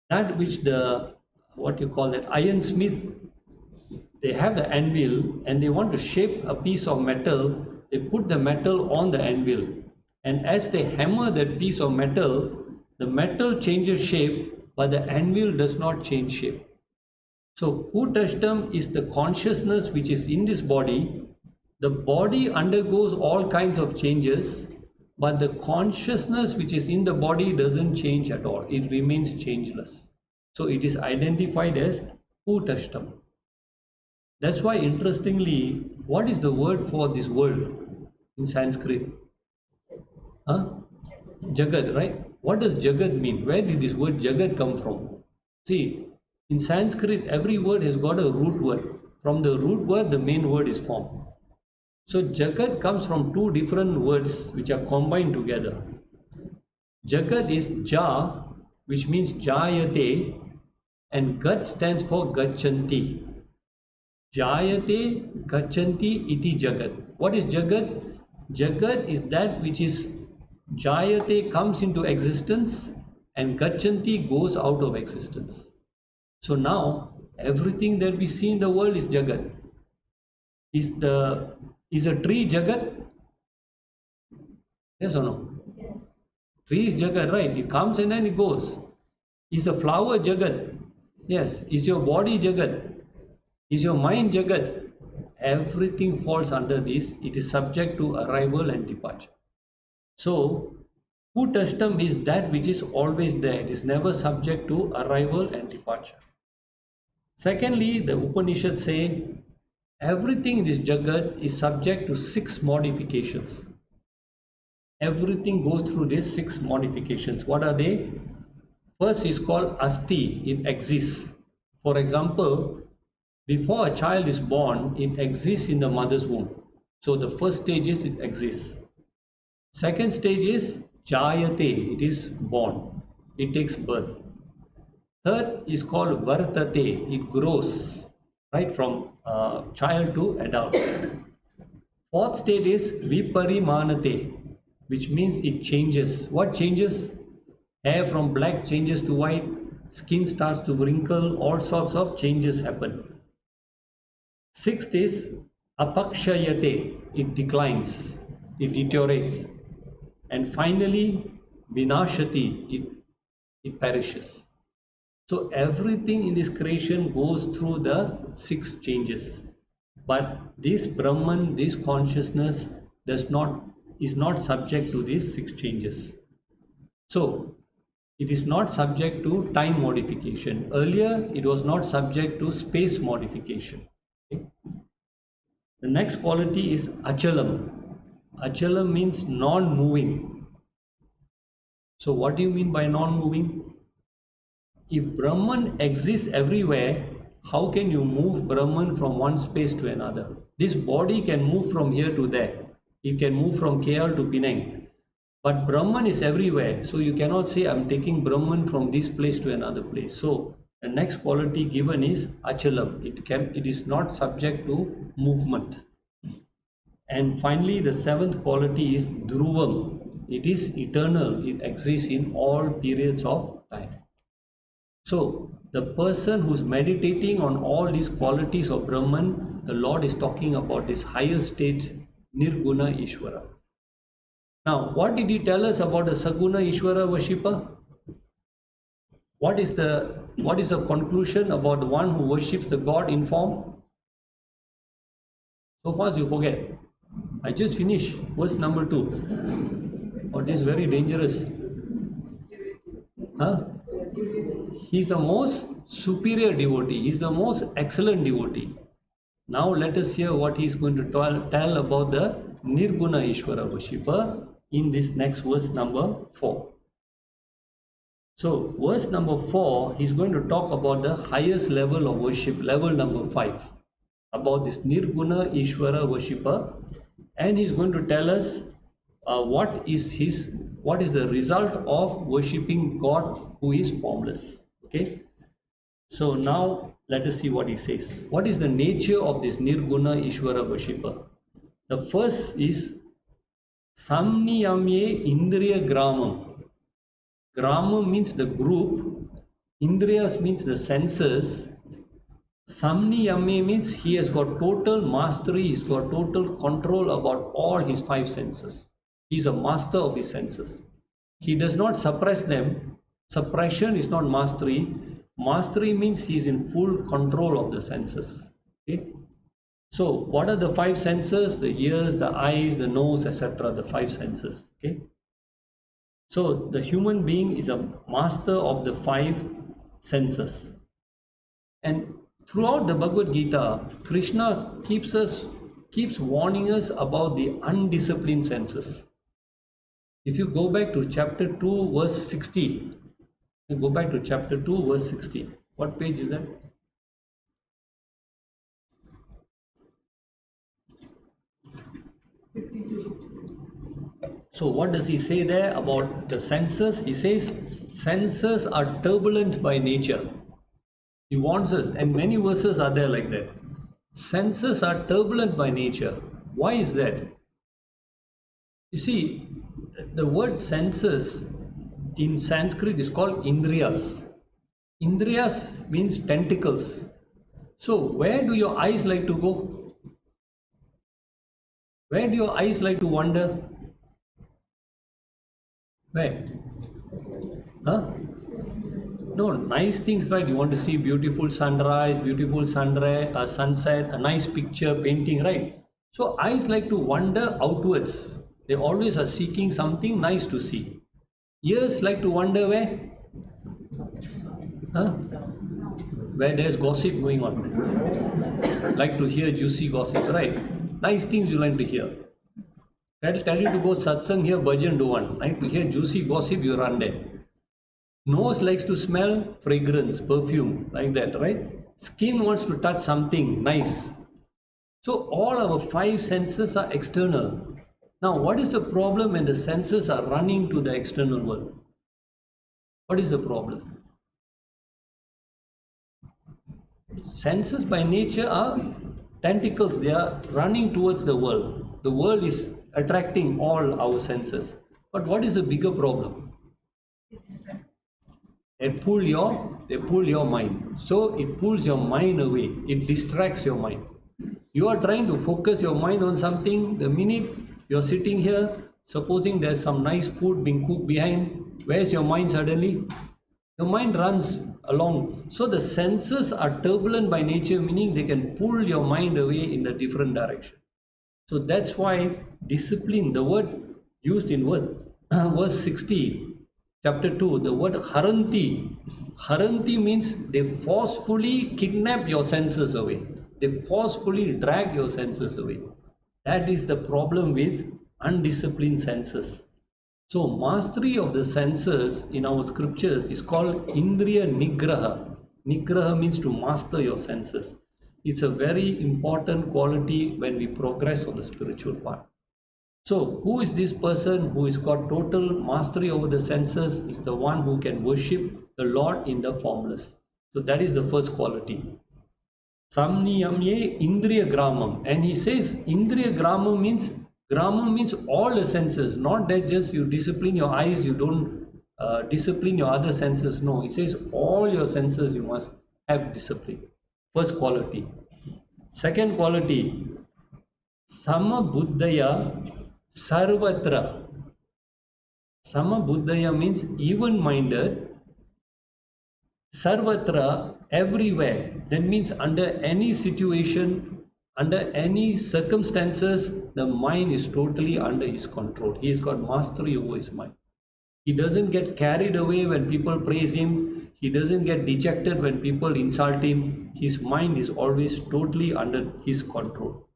That which the, what you call that, ironsmith, they have the anvil and they want to shape a piece of metal. They put the metal on the anvil, and as they hammer that piece of metal, the metal changes shape, but the anvil does not change shape. So Kutashtam is the consciousness which is in this body. The body undergoes all kinds of changes, but the consciousness which is in the body doesn't change at all. It remains changeless. So it is identified as Kutashtam. That's why, interestingly, what is the word for this world in Sanskrit? Huh? Jagat, right? What does Jagat mean? Where did this word Jagat come from? See, in Sanskrit, every word has got a root word. From the root word, the main word is formed. So Jagat comes from two different words which are combined together. Jagat is Ja, which means Jayate, and Gat stands for Gachanti. Jayate Gachanti iti Jagat. What is Jagat? Jagat is that which is Jayate, comes into existence, and Gachanti goes out of existence. So now everything that we see in the world is Jagat. Is a tree Jagat? Yes or no? Yes. Tree is Jagat, right? It comes and then it goes. Is a flower Jagat? Yes. Is your body Jagat? Is your mind Jagat? Everything falls under this. It is subject to arrival and departure. So, Kutashtam is that which is always there. It is never subject to arrival and departure. Secondly, the Upanishads say everything in this Jagat is subject to 6 modifications. Everything goes through these 6 modifications. What are they? First is called Asti, it exists. For example, before a child is born, it exists in the mother's womb. So the first stage is it exists. Second stage is Jayate, it is born, it takes birth. Third is called Vartate, it grows, right, from child to adult. Fourth stage is Viparimanate, which means it changes. What changes? Hair from black changes to white, skin starts to wrinkle, all sorts of changes happen. Sixth is Apakshayate, it declines, it deteriorates. And finally, Vinashati, it perishes. So everything in this creation goes through the 6 changes. But this Brahman, this consciousness is not subject to these 6 changes. So it is not subject to time modification. Earlier it was not subject to space modification. Okay? The next quality is Achalam. Achalam means non-moving. So what do you mean by non-moving? If Brahman exists everywhere, how can you move Brahman from one space to another? This body can move from here to there. It can move from KL to Penang. But Brahman is everywhere. So you cannot say, I'm taking Brahman from this place to another place. So the next quality given is Achalam. It is not subject to movement. And finally, the 7th quality is Dhruvam. It is eternal. It exists in all periods of time. So the person who's meditating on all these qualities of Brahman, the Lord is talking about this higher state, Nirguna Ishvara. Now, what did he tell us about the Saguna Ishvara worshipper? What is the conclusion about the one who worships the God in form? So fast you forget. I just finished verse number 2. Oh, this is very dangerous. Huh? He is the most superior devotee. He is the most excellent devotee. Now let us hear what he is going to tell about the Nirguna Ishvara worshipper in this next verse number 4. So verse number 4, he is going to talk about the highest level of worship, level number 5, about this Nirguna Ishvara worshipper, and he is going to tell us what is the result of worshipping God who is formless. Okay, so now let us see what he says. What is the nature of this Nirguna Ishvara worshipper? The first is Samniyamye Indriya Gramam. Gramam means the group, Indriyas means the senses, Samniyame means he has got total mastery, he's got total control about all his five senses. He's a master of his senses. He does not suppress them. Suppression is not mastery. Mastery means he's in full control of the senses. Okay? So, what are the five senses? The ears, the eyes, the nose, etc. The five senses. Okay? So, the human being is a master of the five senses. And throughout the Bhagavad Gita, Krishna keeps warning us about the undisciplined senses. If you go back to chapter 2, verse 60, you go back to chapter 2, verse 60. What page is that? So what does he say there about the senses? He says, senses are turbulent by nature. He warns us, and many verses are there like that. Senses are turbulent by nature. Why is that? You see, the word senses in Sanskrit is called indriyas. Indriyas means tentacles. So, where do your eyes like to go? Where do your eyes like to wander? Where? Huh? No, nice things, right? You want to see beautiful sunrise, beautiful sunset, a nice picture, painting, right? So eyes like to wander outwards. They always are seeking something nice to see. Ears like to wander where? Huh? Where there's gossip going on. Like to hear juicy gossip, right? Nice things you like to hear. Tell you to go satsang, hear bhajan, do one. Like to hear juicy gossip, you run there. Nose likes to smell fragrance, perfume, like that, right? Skin wants to touch something nice. So all our five senses are external. Now, what is the problem when the senses are running to the external world? What is the problem? Senses by nature are tentacles. They are running towards the world. The world is attracting all our senses. But what is the bigger problem? They pull your mind. So it pulls your mind away. It distracts your mind. You are trying to focus your mind on something. The minute you're sitting here, supposing there's some nice food being cooked behind, where's your mind suddenly? Your mind runs along. So the senses are turbulent by nature, meaning they can pull your mind away in a different direction. So that's why discipline, the word used in verse 60, chapter 2, the word haranti. Haranti means they forcefully kidnap your senses away. They forcefully drag your senses away. That is the problem with undisciplined senses. So mastery of the senses in our scriptures is called Indriya Nigraha. Nigraha means to master your senses. It's a very important quality when we progress on the spiritual path. So who is this person who has got total mastery over the senses? Is the one who can worship the Lord in the formless. So that is the first quality. Samniyamye Indriya Gramam. And he says Indriya Gramam means all the senses, not that just you discipline your eyes, you don't discipline your other senses. No, he says all your senses you must have discipline. First quality. Second quality, Samabuddhaya Sarvatra. Samabuddhaya means even-minded. Sarvatra, everywhere. That means under any situation, under any circumstances, the mind is totally under his control. He has got mastery over his mind. He doesn't get carried away when people praise him. He doesn't get dejected when people insult him. His mind is always totally under his control.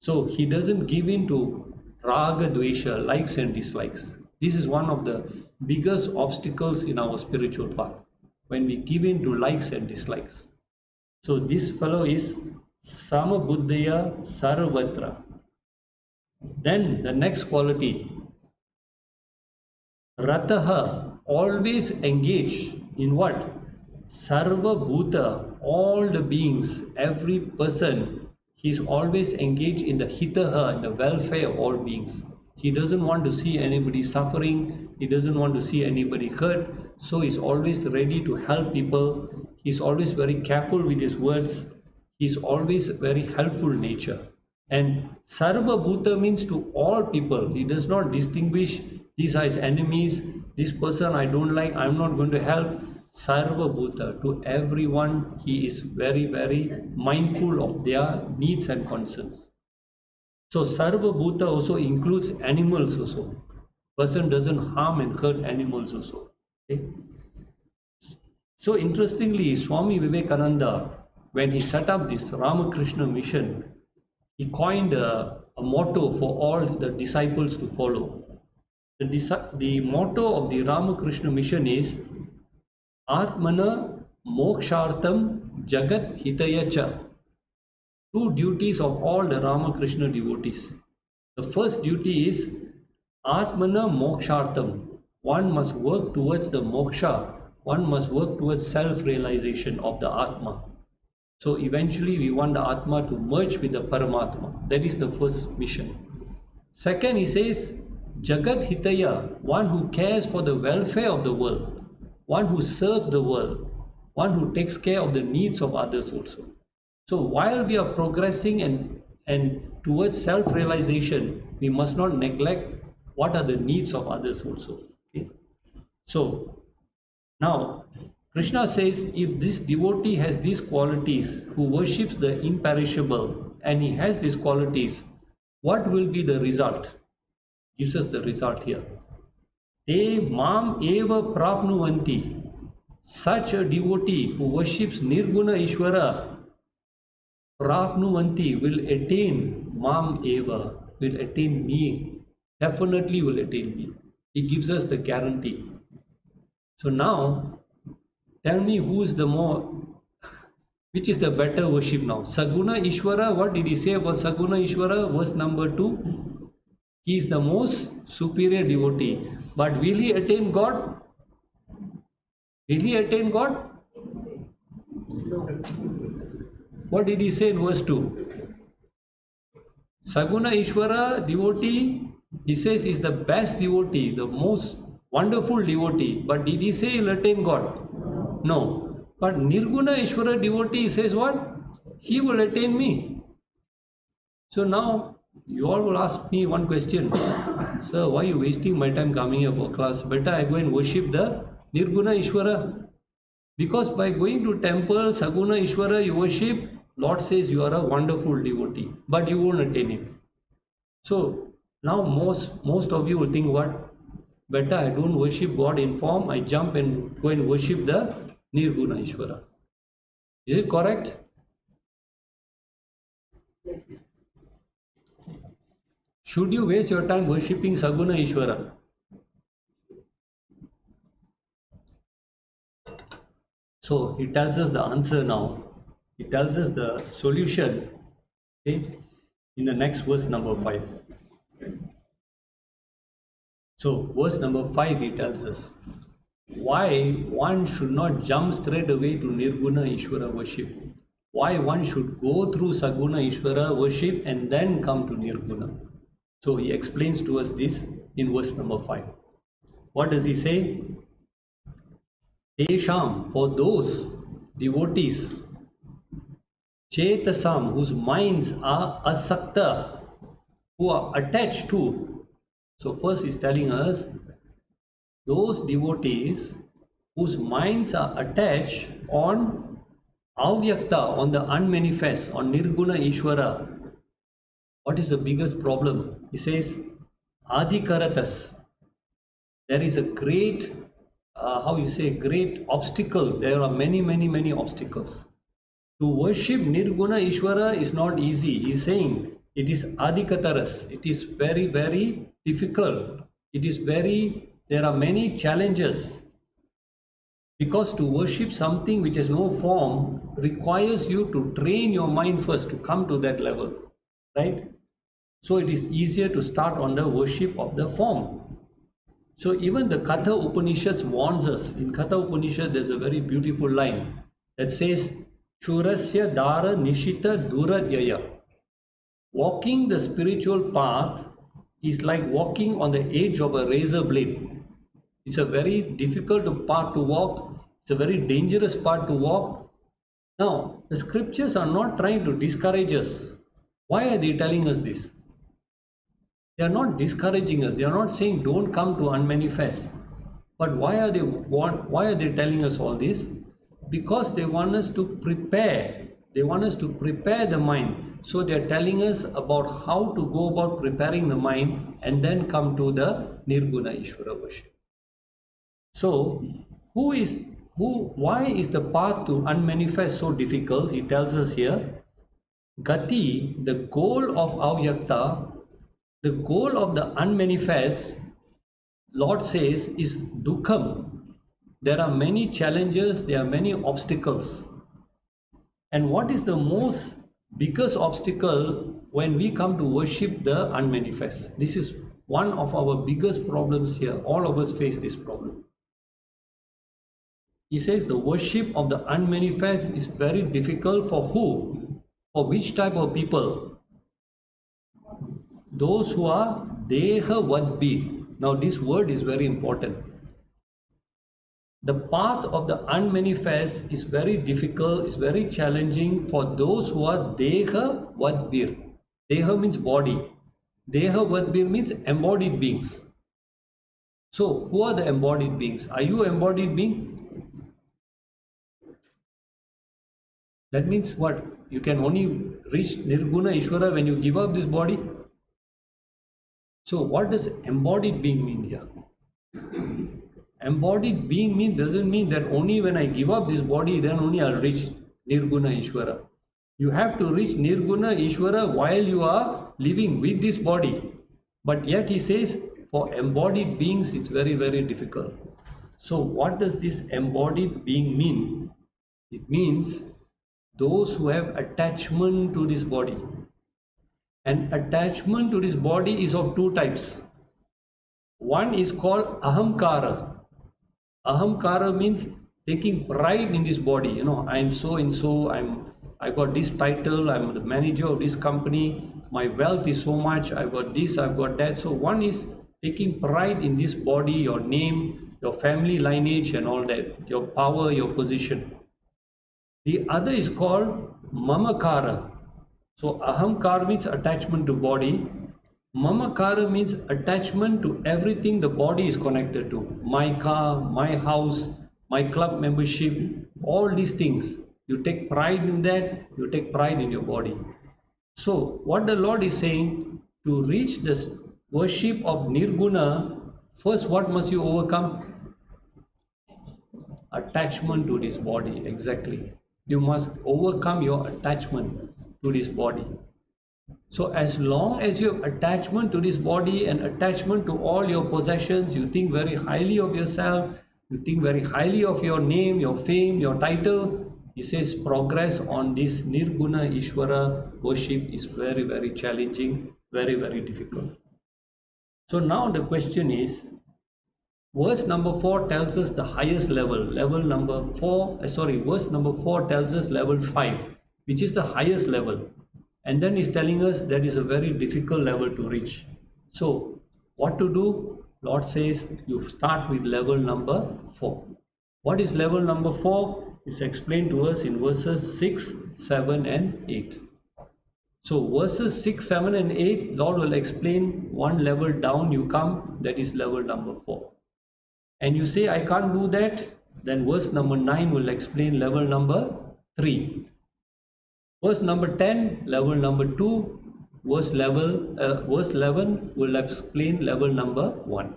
So he doesn't give in to raga dvesha, likes and dislikes. This is one of the biggest obstacles in our spiritual path, when we give in to likes and dislikes. So this fellow is Samabuddhaya Sarvatra. Then the next quality, Rataha, always engage in what? Sarva Bhuta, all the beings, every person, he is always engaged in the hitaha, in the welfare of all beings. He doesn't want to see anybody suffering, he doesn't want to see anybody hurt, so he's always ready to help people. He's always very careful with his words. He's always very helpful nature. And Sarva Bhuta means to all people. He does not distinguish these are his enemies, this person I don't like, I'm not going to help. Sarva Bhuta, to everyone, he is very, very mindful of their needs and concerns. So Sarva Bhuta also includes animals also. Person doesn't harm and hurt animals also. Okay? So interestingly, Swami Vivekananda, when he set up this Ramakrishna mission, he coined a motto for all the disciples to follow. The motto of the Ramakrishna mission is Atmana Mokshartam Jagat Hitayacha. Two duties of all the Ramakrishna devotees. The first duty is Atmana Mokshartam. One must work towards the moksha. One must work towards self-realization of the Atma. So eventually we want the Atma to merge with the Paramatma. That is the first mission. Second, he says Jagat Hitaya, one who cares for the welfare of the world, one who serves the world, one who takes care of the needs of others also. So while we are progressing and towards self-realization, we must not neglect what are the needs of others also. Okay? So now Krishna says, if this devotee has these qualities, who worships the imperishable, and he has these qualities, what will be the result? Gives us the result here. Te mam eva prapnuvanti. Such a devotee who worships Nirguna Ishvara, prapnuvanti, will attain mam eva, will attain me, definitely will attain me. He gives us the guarantee. So now, tell me which is the better worship now? Saguna Ishvara, what did he say about Saguna Ishvara? Verse number 2. He is the most superior devotee. But will he attain God? Will he attain God? What did he say in verse 2? Saguna Ishvara devotee, he says, is the best devotee, the most wonderful devotee. But did he say he will attain God? No. But Nirguna Ishvara devotee says what? He will attain me. So now you all will ask me one question. Sir, why are you wasting my time coming here for class? Better I go and worship the Nirguna Ishvara. Because by going to temple, Saguna Ishvara, you worship, Lord says you are a wonderful devotee. But you won't attain him. So now most of you will think what? Better I don't worship God in form, I jump and go and worship the Nirguna Ishvara. Is it correct? Should you waste your time worshipping Saguna Ishvara? So he tells us the answer now. He tells us the solution, okay, in the next verse number 5. So verse number 5 he tells us why one should not jump straight away to Nirguna Ishvara worship. Why one should go through Saguna Ishvara worship and then come to Nirguna. So he explains to us this in verse number 5. What does he say? Tesham, for those devotees, Chetasam, whose minds are asakta, who are attached to. So first he's telling us, those devotees whose minds are attached on avyakta, on the unmanifest, on Nirguna Ishvara. What is the biggest problem? He says, Adhikaratas. There is a great, great obstacle. There are many obstacles. To worship Nirguna Ishvara is not easy. He is saying it is Adhikataras. It is very difficult. There are many challenges. Because to worship something which has no form requires you to train your mind first to come to that level. Right? So it is easier to start on the worship of the form. So even the Katha Upanishads warns us. In Katha Upanishad there is a very beautiful line that says, Shurasya Dara Nishita Duradyaya. Walking the spiritual path is like walking on the edge of a razor blade. It's a very difficult path to walk. It's a very dangerous path to walk. Now, the scriptures are not trying to discourage us. Why are they telling us this? They are not discouraging us. They are not saying don't come to unmanifest. But why are they telling us all this? Because they want us to prepare. They want us to prepare the mind. So they are telling us about how to go about preparing the mind and then come to the Nirguna Ishvara worship. So, why is the path to unmanifest so difficult? He tells us here, Gati, the goal of Avyakta, the goal of the unmanifest, Lord says, is Dukham. There are many challenges, there are many obstacles. And what is the most biggest obstacle when we come to worship the unmanifest? This is one of our biggest problems here. All of us face this problem. He says the worship of the unmanifest is very difficult for who? For which type of people? Those who are Deha Vadbi. Now this word is very important. The path of the unmanifest is very difficult, is very challenging for those who are Deha Vadbir. Deha means body. Deha Vadbir means embodied beings. So who are the embodied beings? Are you embodied being? That means what? You can only reach Nirguna Ishvara when you give up this body. So what does embodied being mean here? Embodied being doesn't mean that only when I give up this body then only I'll reach Nirguna Ishvara. You have to reach Nirguna Ishvara while you are living with this body. But yet he says for embodied beings it's very, very difficult. So what does this embodied being mean? It means those who have attachment to this body. And attachment to this body is of two types. One is called ahamkara. Ahamkara means taking pride in this body. You know, I am so and so, I got this title, I'm the manager of this company, my wealth is so much, I've got this, I've got that. So one is taking pride in this body, your name, your family lineage and all that, your power, your position. The other is called mamakara. So ahamkara means attachment to body. Mamakara means attachment to everything the body is connected to. My car, my house, my club membership, all these things. You take pride in that, you take pride in your body. So what the Lord is saying, to reach this worship of Nirguna, first what must you overcome? Attachment to this body, exactly. You must overcome your attachment to this body. So as long as you have attachment to this body and attachment to all your possessions, you think very highly of yourself, you think very highly of your name, your fame, your title, he says progress on this Nirguna Ishvara worship is very, very challenging, very, very difficult. So now the question is, verse number 4 tells us the highest level, verse number 4 tells us level 5, which is the highest level. And then he's telling us that is a very difficult level to reach. So what to do? Lord says you start with level number 4. What is level number 4? It's explained to us in verses 6, 7 and 8. So verses 6, 7 and 8, Lord will explain one level down you come, that is level number 4. And you say I can't do that, then verse number 9 will explain level number 3. Verse number 10, level number 2, verse 11 will explain level number 1.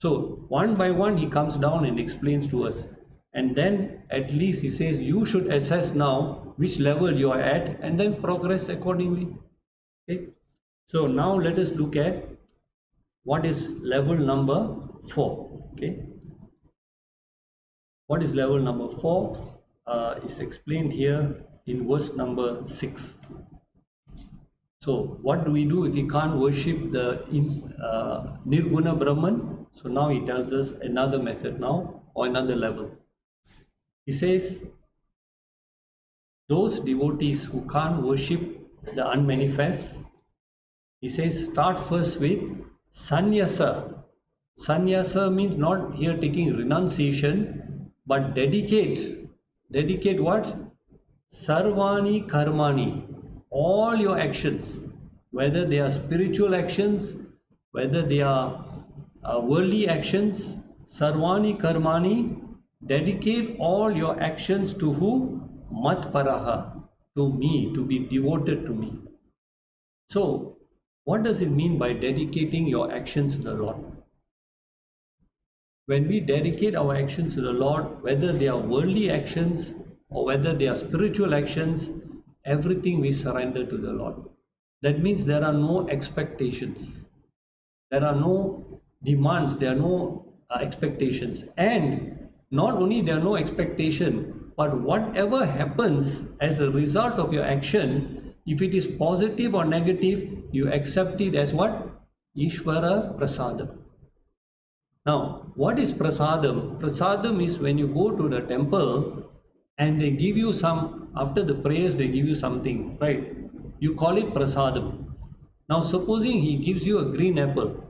So one by one he comes down and explains to us. And then at least he says you should assess now which level you are at and then progress accordingly. Okay. So now let us look at what is level number 4. Okay. What is level number 4 is explained here in verse number 6. So what do we do if we can't worship the Nirguna Brahman? So now he tells us another method now, or another level. He says those devotees who can't worship the unmanifest, he says start first with sannyasa. Sannyasa means not here taking renunciation, but dedicate what? Sarvani karmani, all your actions, whether they are spiritual actions, whether they are worldly actions, sarvani karmani, dedicate all your actions to who? Mat paraha, to me, to be devoted to me. So, what does it mean by dedicating your actions to the Lord? When we dedicate our actions to the Lord, whether they are worldly actions or whether they are spiritual actions, everything we surrender to the Lord. That means there are no expectations, there are no demands, there are no expectations. And not only there are no expectation, but whatever happens as a result of your action, if it is positive or negative, you accept it as what? Ishvara prasadam. Now, what is prasadam? Prasadam is when you go to the temple and they give you some, after the prayers they give you something, right? You call it prasadam. Now, supposing he gives you a green apple,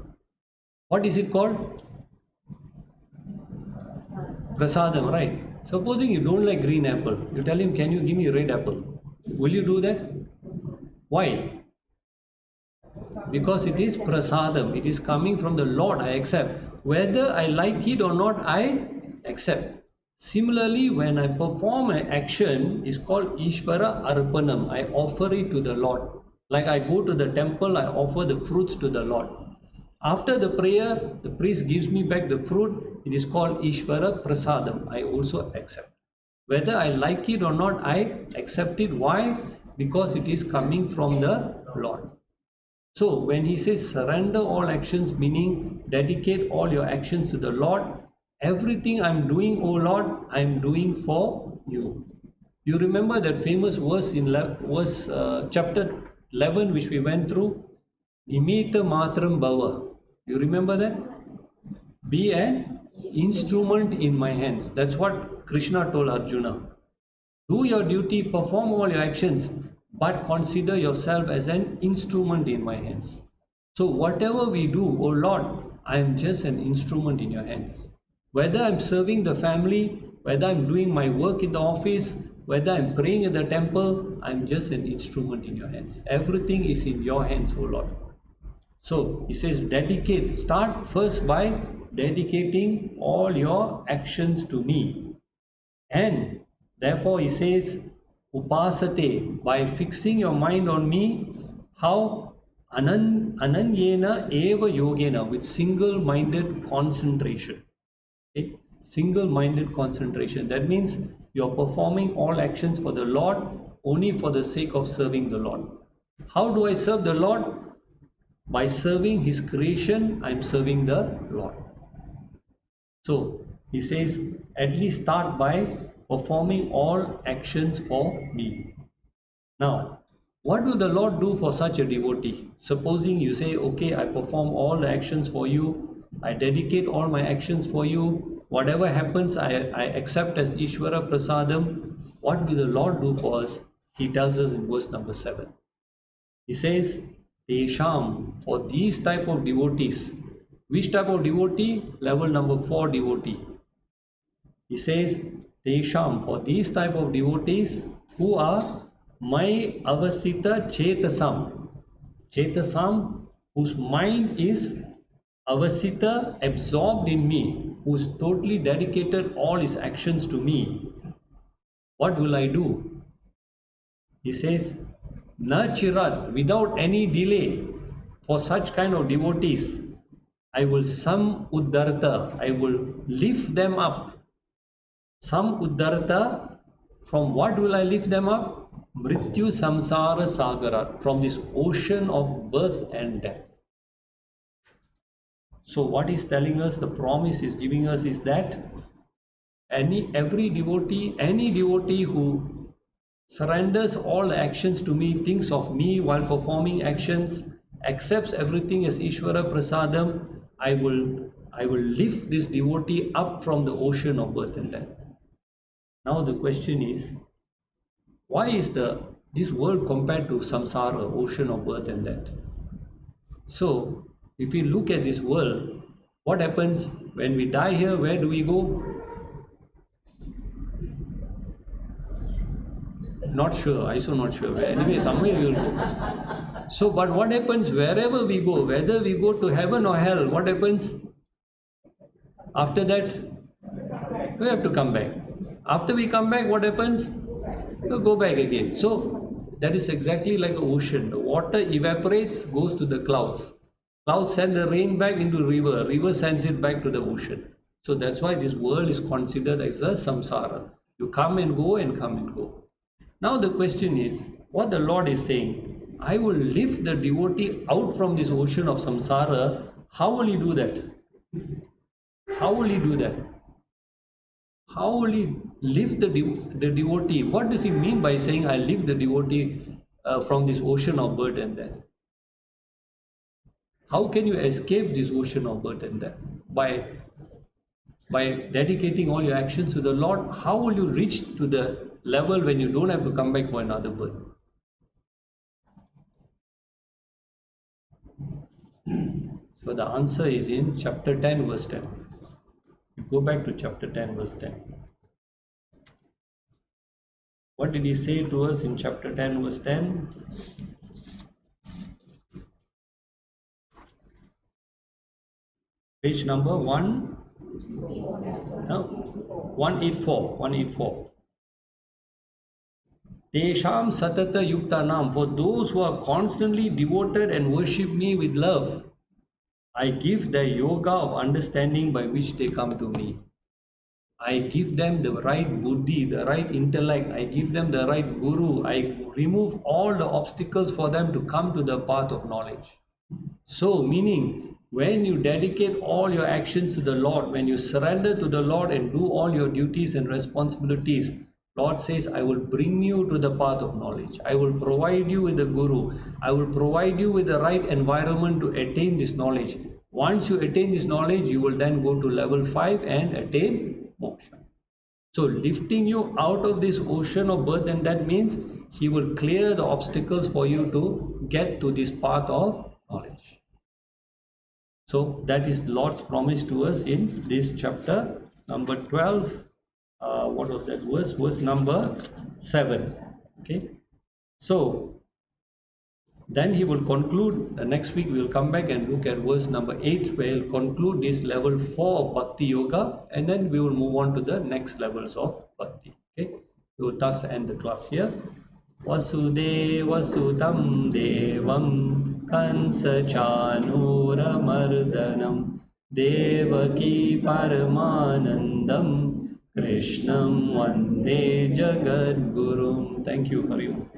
what is it called? Prasadam, right? Supposing you don't like green apple, you tell him, can you give me a red apple? Will you do that? Why? Because it is prasadam, it is coming from the Lord, I accept. Whether I like it or not, I accept. Similarly, when I perform an action, it's called Ishvara Arpanam. I offer it to the Lord. Like I go to the temple, I offer the fruits to the Lord. After the prayer, the priest gives me back the fruit. It is called Ishvara Prasadam. I also accept. Whether I like it or not, I accept it. Why? Because it is coming from the Lord. So when he says surrender all actions, meaning dedicate all your actions to the Lord, everything I'm doing, O Lord, I'm doing for you. You remember that famous verse in chapter 11 which we went through? Nimita matram bhava. You remember that? Be an instrument in my hands. That's what Krishna told Arjuna. Do your duty, perform all your actions, but consider yourself as an instrument in my hands. So whatever we do, oh Lord, I am just an instrument in your hands. Whether I'm serving the family, whether I'm doing my work in the office, whether I'm praying at the temple, I'm just an instrument in your hands. Everything is in your hands, oh Lord. So he says dedicate. Start first by dedicating all your actions to me. And therefore he says upasate, by fixing your mind on me. How? Ananyena eva yogena, with single-minded concentration. Okay? Single-minded concentration. That means you're performing all actions for the Lord only for the sake of serving the Lord. How do I serve the Lord? By serving his creation, I'm serving the Lord. So he says, at least start by performing all actions for me. Now, what will the Lord do for such a devotee? Supposing you say, okay, I perform all the actions for you, I dedicate all my actions for you, whatever happens, I accept as Ishvara Prasadam. What will the Lord do for us? He tells us in verse number 7. He says, Tesham, for these type of devotees. Which type of devotee? Level number 4 devotee. He says, Tesham, for these type of devotees who are my avasita chetasam. Chetasam, whose mind is avasita, absorbed in me, who's totally dedicated all his actions to me. What will I do? He says, Na chirat, without any delay, for such kind of devotees, I will sam uddarta, I will lift them up. Sam uddarta, from what will I lift them up? Mrityu samsara sagara, from this ocean of birth and death. So what he's telling us, the promise he's giving us is that any devotee who surrenders all actions to me, thinks of me while performing actions, accepts everything as Ishvara Prasadam, I will lift this devotee up from the ocean of birth and death. Now the question is, why is this world compared to samsara, ocean of birth and death? So if we look at this world, what happens when we die here? Where do we go? Not sure. I also not sure. Anyway, somewhere we will go. So, but what happens wherever we go, whether we go to heaven or hell, what happens? After that, we have to come back. After we come back, what happens? We go back again. So, that is exactly like an ocean. The water evaporates, goes to the clouds. Clouds send the rain back into river. River sends it back to the ocean. So that's why this world is considered as a samsara. You come and go and come and go. Now the question is, what the Lord is saying, I will lift the devotee out from this ocean of samsara. How will he do that? How will he do that? How will he lift the devotee? What does he mean by saying, I lift the devotee from this ocean of birth and death? How can you escape this ocean of birth and death? By dedicating all your actions to the Lord. How will you reach to the level when you don't have to come back for another birth? So the answer is in chapter 10 verse 10. You go back to chapter 10 verse 10. What did he say to us in chapter 10 verse 10? Page number 184. Tesham satata yuktanam, for those who are constantly devoted and worship me with love, I give the yoga of understanding by which they come to me. I give them the right buddhi, the right intellect. I give them the right guru. I remove all the obstacles for them to come to the path of knowledge. So, meaning, when you dedicate all your actions to the Lord, when you surrender to the Lord and do all your duties and responsibilities, Lord says, I will bring you to the path of knowledge. I will provide you with the guru. I will provide you with the right environment to attain this knowledge. Once you attain this knowledge, you will then go to level 5 and attain moksha. So lifting you out of this ocean of birth, and that means he will clear the obstacles for you to get to this path of knowledge. So that is Lord's promise to us in this chapter number 12. What was that verse? Verse number 7. Okay. So then he will conclude. Next week we will come back and look at verse number 8, where he will conclude this level 4 of Bhakti Yoga, and then we will move on to the next levels of Bhakti. Okay. We will thus end the class here. Vasudeva Sudam Devam Kansa Chanuramardanam Devaki Paramanandam Krishnam Vande Jagadgurum. Thank you, Hari Om.